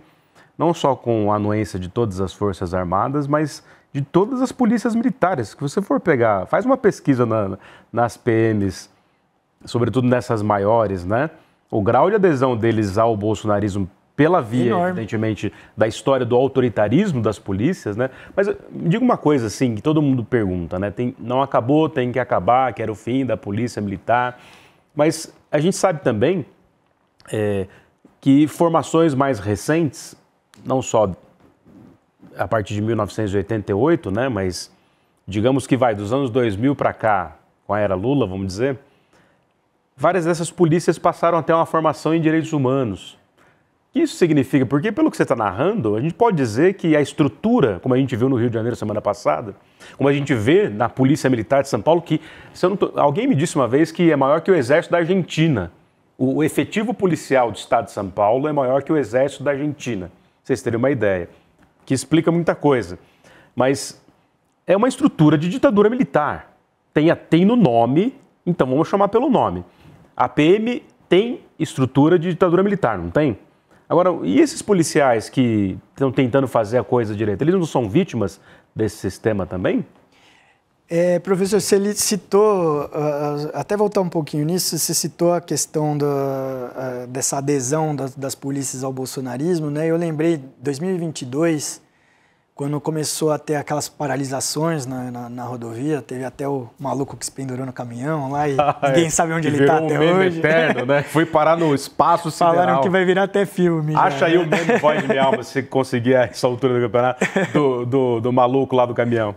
não só com a anuência de todas as Forças Armadas, mas de todas as polícias militares. Que você for pegar, faz uma pesquisa nas PMs, sobretudo nessas maiores, né? O grau de adesão deles ao bolsonarismo pela via, evidentemente, da história do autoritarismo das polícias, né? Mas me diga uma coisa, assim, que todo mundo pergunta, né? Não acabou, tem que acabar, que era o fim da polícia militar. Mas a gente sabe também que formações mais recentes, não só a partir de 1988, né? Mas digamos que dos anos 2000 para cá, com a era Lula, vamos dizer, várias dessas polícias passaram a ter uma formação em direitos humanos. O que isso significa? Porque, pelo que você está narrando, a gente pode dizer que a estrutura, como a gente viu no Rio de Janeiro semana passada, como a gente vê na Polícia Militar de São Paulo, que alguém me disse uma vez que é maior que o Exército da Argentina. O efetivo policial do Estado de São Paulo é maior que o Exército da Argentina. Vocês terem uma ideia, que explica muita coisa. Mas é uma estrutura de ditadura militar. Tem no nome, então vamos chamar pelo nome. A PM tem estrutura de ditadura militar, não tem? Agora, e esses policiais que estão tentando fazer a coisa direito, eles não são vítimas desse sistema também? Professor, você citou, até voltar um pouquinho nisso, você citou a questão dessa adesão das polícias ao bolsonarismo, né? Eu lembrei de 2022, quando começou a ter aquelas paralisações na rodovia, teve até o maluco que se pendurou no caminhão lá e ninguém sabe onde ele está até hoje. Eterno, né? Foi parar no espaço sideral. Falaram que vai virar até filme. Acha aí o meme Voz de Minha Alma, se conseguir a essa altura do campeonato, do maluco lá do caminhão.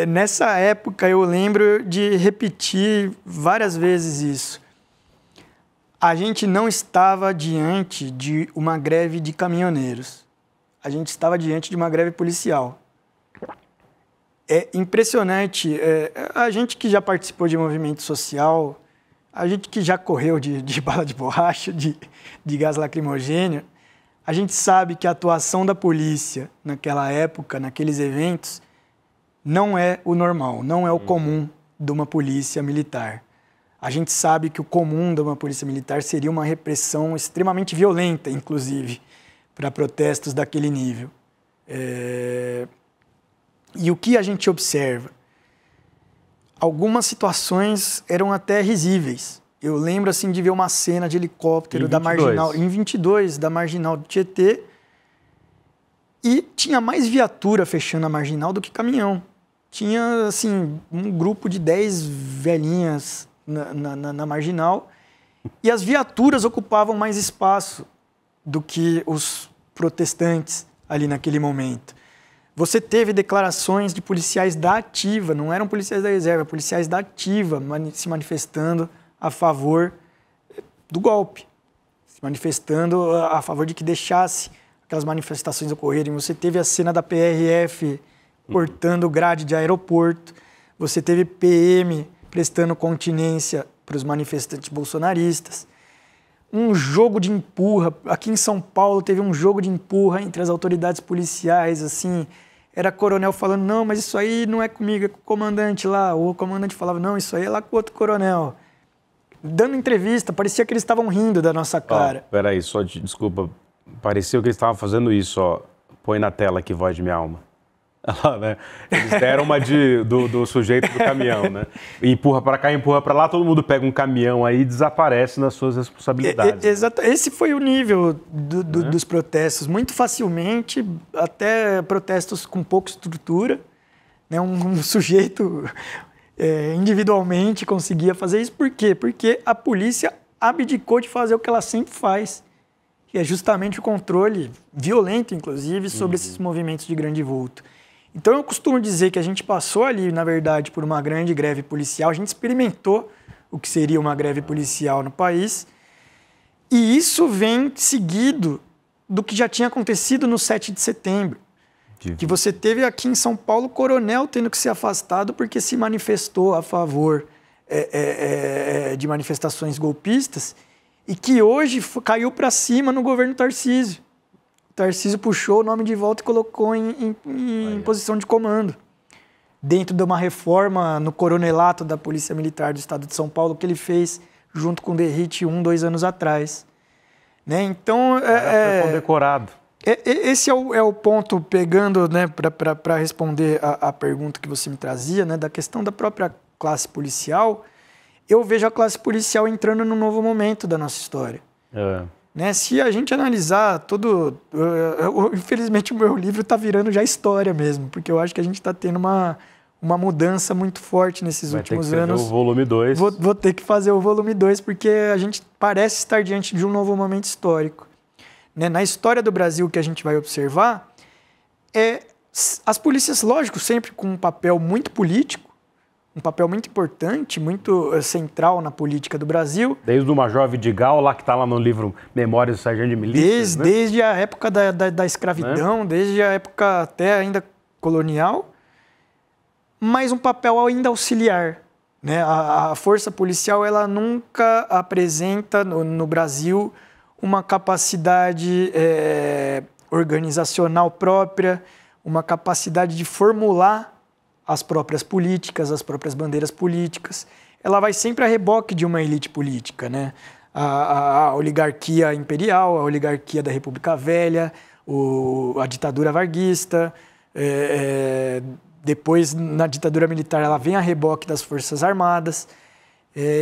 Nessa época eu lembro de repetir várias vezes isso. A gente não estava diante de uma greve de caminhoneiros. A gente estava diante de uma greve policial. É impressionante. A gente que já participou de movimento social, a gente que já correu de bala de borracha, de gás lacrimogêneo, a gente sabe que a atuação da polícia naquela época, naqueles eventos, não é o normal, não é o comum de uma polícia militar. A gente sabe que o comum de uma polícia militar seria uma repressão extremamente violenta, inclusive, para protestos daquele nível. E o que a gente observa? Algumas situações eram até risíveis. Eu lembro assim, de ver uma cena de helicóptero da Marginal, em 22, da Marginal do Tietê, e tinha mais viatura fechando a Marginal do que caminhão. Tinha assim, um grupo de 10 velhinhas na Marginal, e as viaturas ocupavam mais espaço do que os protestantes ali naquele momento. Você teve declarações de policiais da ativa, não eram policiais da reserva, policiais da ativa se manifestando a favor do golpe, se manifestando a favor de que deixasse aquelas manifestações ocorrerem. Você teve a cena da PRF cortando grade de aeroporto, você teve PM prestando continência para os manifestantes bolsonaristas. Um jogo de empurra. Aqui em São Paulo teve um jogo de empurra entre as autoridades policiais, assim, era coronel falando, não, mas isso aí não é comigo, é com o comandante lá. O comandante falava, não, isso aí é lá com outro coronel. Dando entrevista, parecia que eles estavam rindo da nossa cara. Peraí, desculpa, parecia que eles estavam fazendo isso, ó. Põe na tela aqui, Voz de Minha Alma. Né? Eles deram uma do sujeito do caminhão, né? Empurra para cá, empurra para lá, todo mundo pega um caminhão aí e desaparece nas suas responsabilidades. Exato. Esse foi o nível dos protestos. Muito facilmente, até protestos com pouca estrutura, né? Um sujeito individualmente conseguia fazer isso. Por quê? Porque a polícia abdicou de fazer o que ela sempre faz, que é justamente o controle violento, inclusive, sobre esses movimentos de grande vulto. Então, eu costumo dizer que a gente passou ali, na verdade, por uma grande greve policial, a gente experimentou o que seria uma greve policial no país, e isso vem seguido do que já tinha acontecido no 7 de setembro, que você teve aqui em São Paulo o coronel tendo que ser afastado porque se manifestou a favor de manifestações golpistas e que hoje caiu para cima no governo Tarcísio. O Tarcísio puxou o nome de volta e colocou em posição de comando. Dentro de uma reforma no coronelato da Polícia Militar do Estado de São Paulo que ele fez junto com o Derrite 2 anos atrás. Né? Então, foi condecorado. Esse é o ponto, pegando, né, para responder a pergunta que você me trazia, né, da questão da própria classe policial. Eu vejo a classe policial entrando num novo momento da nossa história. Né? Se a gente analisar todo... infelizmente, o meu livro está virando já história mesmo, porque eu acho que a gente está tendo uma mudança muito forte nesses últimos anos. Vai ter que fazer o volume 2. Vou ter que fazer o volume 2, porque a gente parece estar diante de um novo momento histórico. Né? Na história do Brasil, que a gente vai observar, as polícias, lógico, sempre com um papel muito político, um papel muito importante, muito central na política do Brasil. Desde o Major Vidigal, lá que está lá no livro Memórias do Sargento de Milícia. Desde a época da escravidão, desde a época até ainda colonial, mas um papel ainda auxiliar. Né? A força policial ela nunca apresenta no Brasil uma capacidade organizacional própria, uma capacidade de formular as próprias políticas, as próprias bandeiras políticas. Ela vai sempre a reboque de uma elite política, né? A oligarquia imperial, a oligarquia da República Velha, a ditadura varguista. Depois, na ditadura militar, ela vem a reboque das Forças Armadas.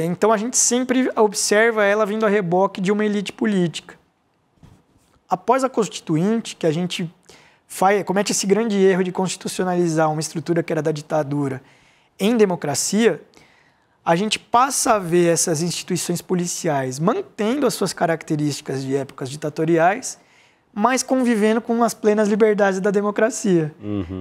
Então, a gente sempre observa ela vindo a reboque de uma elite política. Após a Constituinte, que a gente comete esse grande erro de constitucionalizar uma estrutura que era da ditadura em democracia, a gente passa a ver essas instituições policiais mantendo as suas características de épocas ditatoriais, mas convivendo com as plenas liberdades da democracia.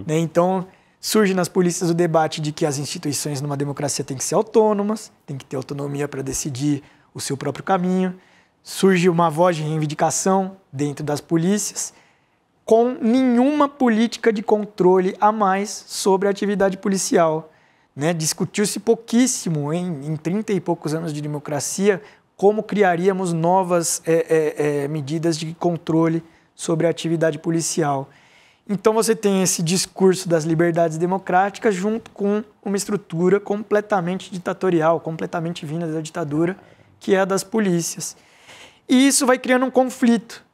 Né? Então, surge nas polícias o debate de que as instituições numa democracia têm que ser autônomas, têm que ter autonomia para decidir o seu próprio caminho. Surge uma voz de reivindicação dentro das polícias, com nenhuma política de controle a mais sobre a atividade policial. Né? Discutiu-se pouquíssimo em 30 e poucos anos de democracia como criaríamos novas medidas de controle sobre a atividade policial. Então você tem esse discurso das liberdades democráticas junto com uma estrutura completamente ditatorial, completamente vinda da ditadura, que é a das polícias. E isso vai criando um conflito.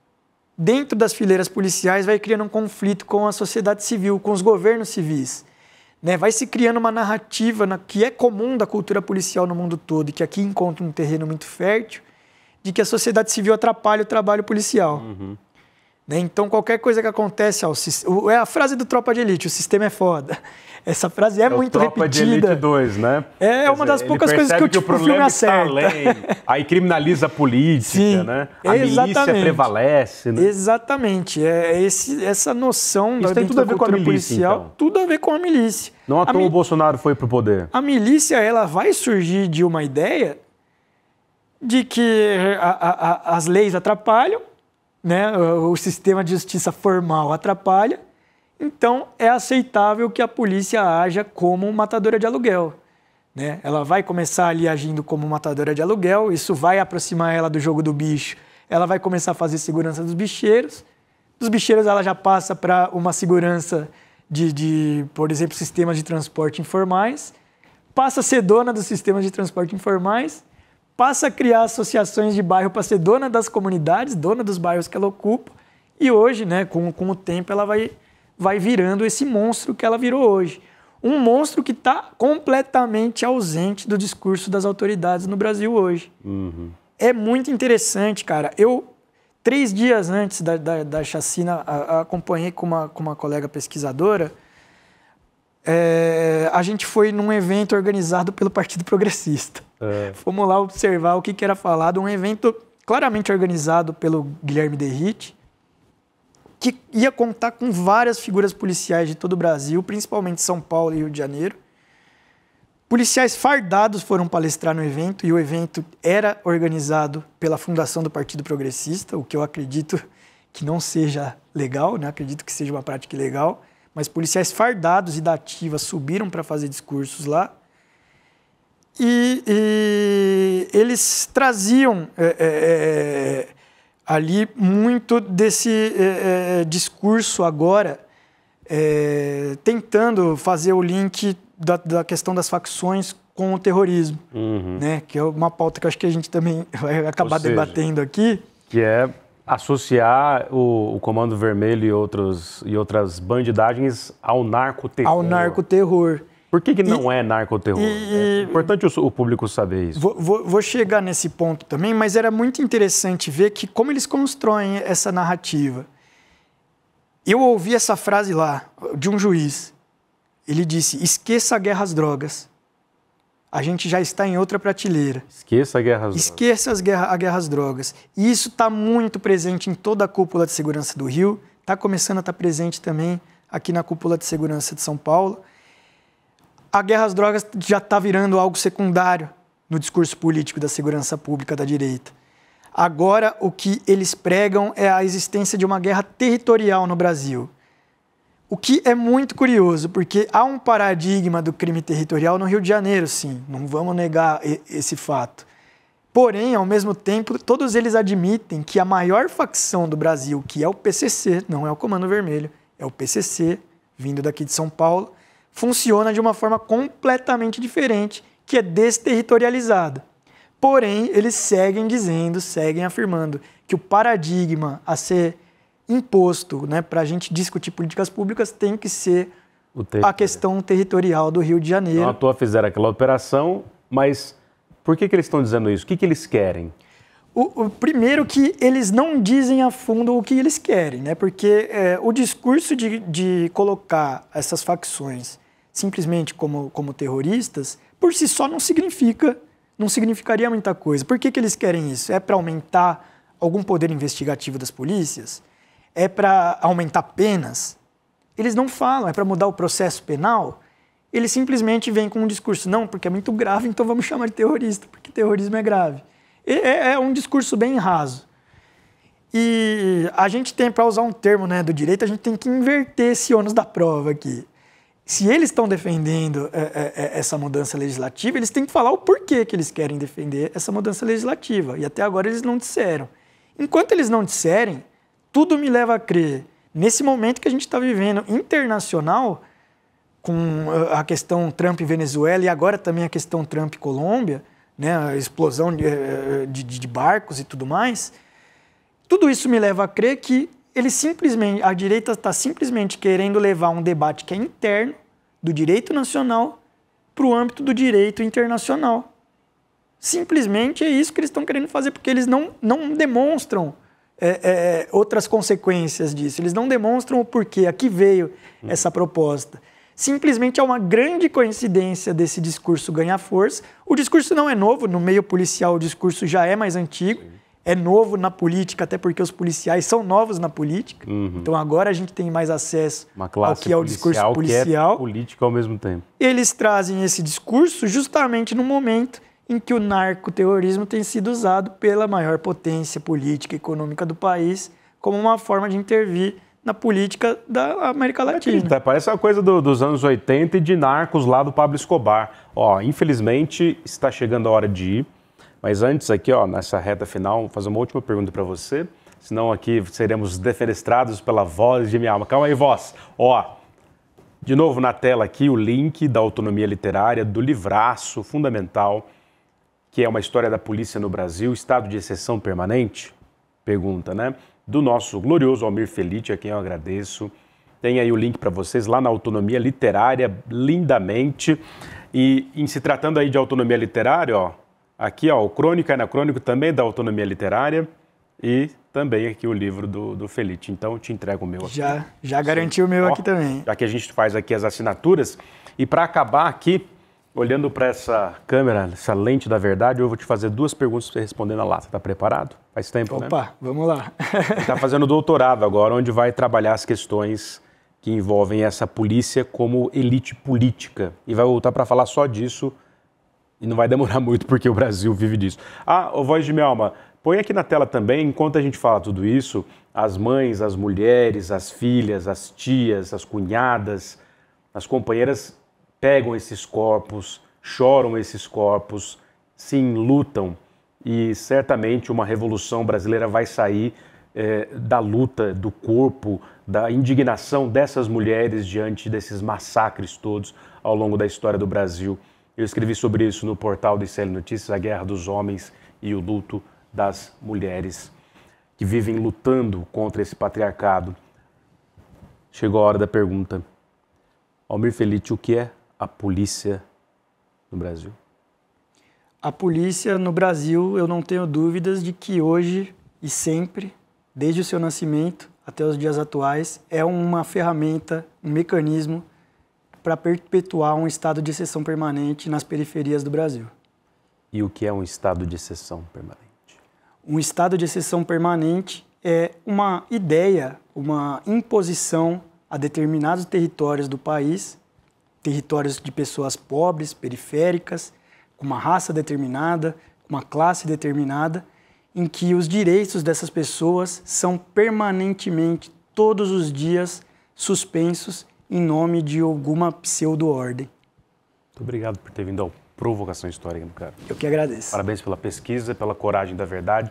Dentro das fileiras policiais vai criando um conflito com a sociedade civil, com os governos civis. Né? Vai se criando uma narrativa que é comum da cultura policial no mundo todo e que aqui encontra um terreno muito fértil, de que a sociedade civil atrapalha o trabalho policial. Né? Então, qualquer coisa que acontece... é a frase do Tropa de Elite, o sistema é foda. Essa frase é muito repetida. Tropa de Elite 2, né? É uma das poucas coisas que o filme acerta. Aí criminaliza a política, sim, né? A milícia prevalece, né? Exatamente. Essa noção da tudo a ver com a milícia, policial, então. Tudo a ver com a milícia. Não à toa o Bolsonaro foi pro poder. A milícia, ela vai surgir de uma ideia de que as leis atrapalham, né? O sistema de justiça formal atrapalha, então é aceitável que a polícia haja como matadora de aluguel. Né? Ela vai começar ali agindo como matadora de aluguel, isso vai aproximar ela do jogo do bicho, ela vai começar a fazer segurança dos bicheiros ela já passa para uma segurança por exemplo, sistemas de transporte informais, passa a ser dona dos sistemas de transporte informais, passa a criar associações de bairro para ser dona das comunidades, dona dos bairros que ela ocupa, e hoje, né, com o tempo, ela vai virando esse monstro que ela virou hoje. Um monstro que está completamente ausente do discurso das autoridades no Brasil hoje. É muito interessante, cara. 3 dias antes da chacina, acompanhei com uma colega pesquisadora a gente foi num evento organizado pelo Partido Progressista. Fomos lá observar o que era falado, um evento claramente organizado pelo Guilherme Derrite, que ia contar com várias figuras policiais de todo o Brasil, principalmente São Paulo e Rio de Janeiro. Policiais fardados foram palestrar no evento, e o evento era organizado pela Fundação do Partido Progressista, o que eu acredito que não seja legal, né? Acredito que seja uma prática ilegal, mas policiais fardados e da ativa subiram para fazer discursos lá, e eles traziam ali muito desse discurso agora, tentando fazer o link da questão das facções com o terrorismo, né? Que é uma pauta que eu acho que a gente também vai acabar debatendo aqui. Que é associar o Comando Vermelho e outras bandidagens ao narcoterror. Ao narcoterror. Por que não é narcoterror? É importante o público saber isso. Vou chegar nesse ponto também, mas era muito interessante ver que como eles constroem essa narrativa. Eu ouvi essa frase lá, de um juiz. Ele disse, esqueça a guerra às drogas. A gente já está em outra prateleira. Esqueça a guerra às drogas. Esqueça a guerra às drogas. E isso está muito presente em toda a cúpula de segurança do Rio. Está começando a estar presente também aqui na cúpula de segurança de São Paulo. A guerra às drogas já está virando algo secundário no discurso político da segurança pública da direita. Agora, o que eles pregam é a existência de uma guerra territorial no Brasil. O que é muito curioso, porque há um paradigma do crime territorial no Rio de Janeiro, sim, não vamos negar esse fato. Porém, ao mesmo tempo, todos eles admitem que a maior facção do Brasil, que é o PCC, não é o Comando Vermelho, é o PCC, vindo daqui de São Paulo, funciona de uma forma completamente diferente, que é desterritorializada. Porém, eles seguem dizendo, seguem afirmando que o paradigma a ser imposto, né, para a gente discutir políticas públicas tem que ser a questão territorial do Rio de Janeiro. Não à toa fizeram aquela operação, mas por que eles estão dizendo isso? O que eles querem? O primeiro que eles não dizem a fundo o que eles querem, né? Porque o discurso de colocar essas facções simplesmente como terroristas, por si só não significaria muita coisa. Por que eles querem isso? É para aumentar algum poder investigativo das polícias? É para aumentar penas? Eles não falam, é para mudar o processo penal? Eles simplesmente vêm com um discurso, não, porque é muito grave, então vamos chamar de terrorista, porque terrorismo é grave. É um discurso bem raso. E a gente tem, para usar um termo, né, do direito, a gente tem que inverter esse ônus da prova aqui. Se eles estão defendendo essa mudança legislativa, eles têm que falar o porquê que eles querem defender essa mudança legislativa. E até agora eles não disseram. Enquanto eles não disserem, tudo me leva a crer, nesse momento que a gente está vivendo internacional, com a questão Trump e Venezuela e agora também a questão Trump e Colômbia, né, a explosão de barcos e tudo mais, tudo isso me leva a crer que a direita está simplesmente querendo levar um debate que é interno do direito nacional para o âmbito do direito internacional. Simplesmente é isso que eles estão querendo fazer, porque eles não demonstram outras consequências disso. Eles não demonstram o porquê, a que veio essa proposta. Simplesmente é uma grande coincidência desse discurso ganhar força. O discurso não é novo, no meio policial o discurso já é mais antigo, é novo na política, até porque os policiais são novos na política. Então agora a gente tem mais acesso ao que é o discurso policial. Que é política ao mesmo tempo. Eles trazem esse discurso justamente no momento em que o narcoterrorismo tem sido usado pela maior potência política e econômica do país como uma forma de intervir na política da América Latina. Parece uma coisa dos anos 80 e de narcos lá do Pablo Escobar. Infelizmente, está chegando a hora de ir, mas antes aqui, nessa reta final, vou fazer uma última pergunta para você, senão aqui seremos defenestrados pela voz de minha alma. Calma aí, voz. De novo na tela aqui o link da Autonomia Literária, do livraço fundamental, que é uma história da polícia no Brasil, estado de exceção permanente? Pergunta, né? Do nosso glorioso Almir Felice, a quem eu agradeço. Tem aí o link para vocês lá na Autonomia Literária, lindamente. E em se tratando aí de autonomia literária, aqui o Crônica e Anacrônico também da Autonomia Literária. E também aqui o livro do Felitti. Então, eu te entrego o meu aqui. Já garanti o meu aqui também. Já que a gente faz aqui as assinaturas. E para acabar aqui, olhando para essa câmera, essa lente da verdade, eu vou te fazer 2 perguntas para você responder na lata. Tá preparado? Faz tempo, né? Opa, vamos lá. Está fazendo doutorado agora, onde vai trabalhar as questões que envolvem essa polícia como elite política. E vai voltar para falar só disso, e não vai demorar muito, porque o Brasil vive disso. Ô Voz de Minha Alma, põe aqui na tela também, enquanto a gente fala tudo isso, as mães, as mulheres, as filhas, as tias, as cunhadas, as companheiras pegam esses corpos, choram esses corpos, sim, lutam. E certamente uma revolução brasileira vai sair da luta, do corpo, da indignação dessas mulheres diante desses massacres todos ao longo da história do Brasil. Eu escrevi sobre isso no portal do ICL Notícias, a guerra dos homens e o luto das mulheres que vivem lutando contra esse patriarcado. Chegou a hora da pergunta. Almir Felitti, o que é a polícia no Brasil? A polícia no Brasil, eu não tenho dúvidas de que hoje e sempre, desde o seu nascimento até os dias atuais, é uma ferramenta, um mecanismo para perpetuar um estado de exceção permanente nas periferias do Brasil. E o que é um estado de exceção permanente? Um estado de exceção permanente é uma ideia, uma imposição a determinados territórios do país, territórios de pessoas pobres, periféricas, com uma raça determinada, uma classe determinada, em que os direitos dessas pessoas são permanentemente, todos os dias, suspensos em nome de alguma pseudo-ordem. Muito obrigado por ter vindo ao Provocação Histórica, meu cara. Eu que agradeço. Parabéns pela pesquisa, pela coragem da verdade.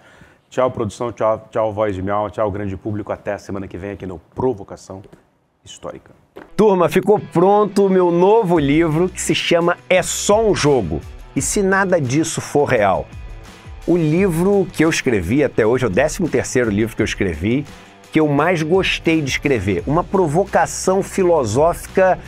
Tchau, produção, tchau, Voz de Minha Alma, tchau, grande público. Até a semana que vem aqui no Provocação Histórica. Turma, ficou pronto o meu novo livro que se chama É Só um Jogo. E se nada disso for real? O livro que eu escrevi até hoje, é o 13º livro que eu escrevi, que eu mais gostei de escrever. Uma provocação filosófica,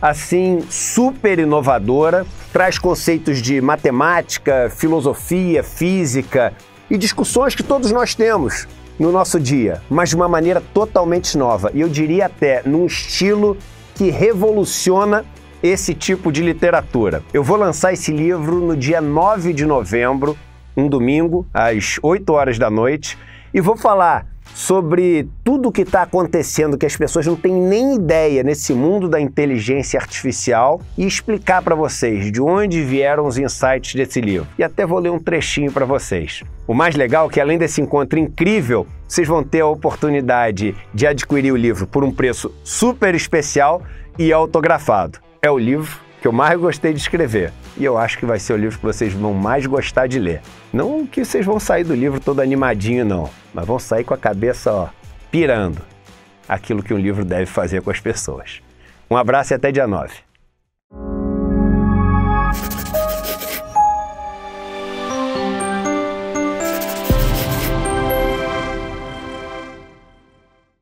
assim, super inovadora, traz conceitos de matemática, filosofia, física e discussões que todos nós temos no nosso dia, mas de uma maneira totalmente nova. E eu diria até num estilo que revoluciona esse tipo de literatura. Eu vou lançar esse livro no dia 9 de novembro, um domingo, às 8 horas da noite, e vou falar sobre tudo o que está acontecendo, que as pessoas não têm nem ideia nesse mundo da inteligência artificial, e explicar para vocês de onde vieram os insights desse livro. E até vou ler um trechinho para vocês. O mais legal é que, além desse encontro incrível, vocês vão ter a oportunidade de adquirir o livro por um preço super especial e autografado. É o livro que eu mais gostei de escrever. E eu acho que vai ser o livro que vocês vão mais gostar de ler. Não que vocês vão sair do livro todo animadinho, não. Mas vão sair com a cabeça, ó, pirando. Aquilo que um livro deve fazer com as pessoas. Um abraço e até dia 9.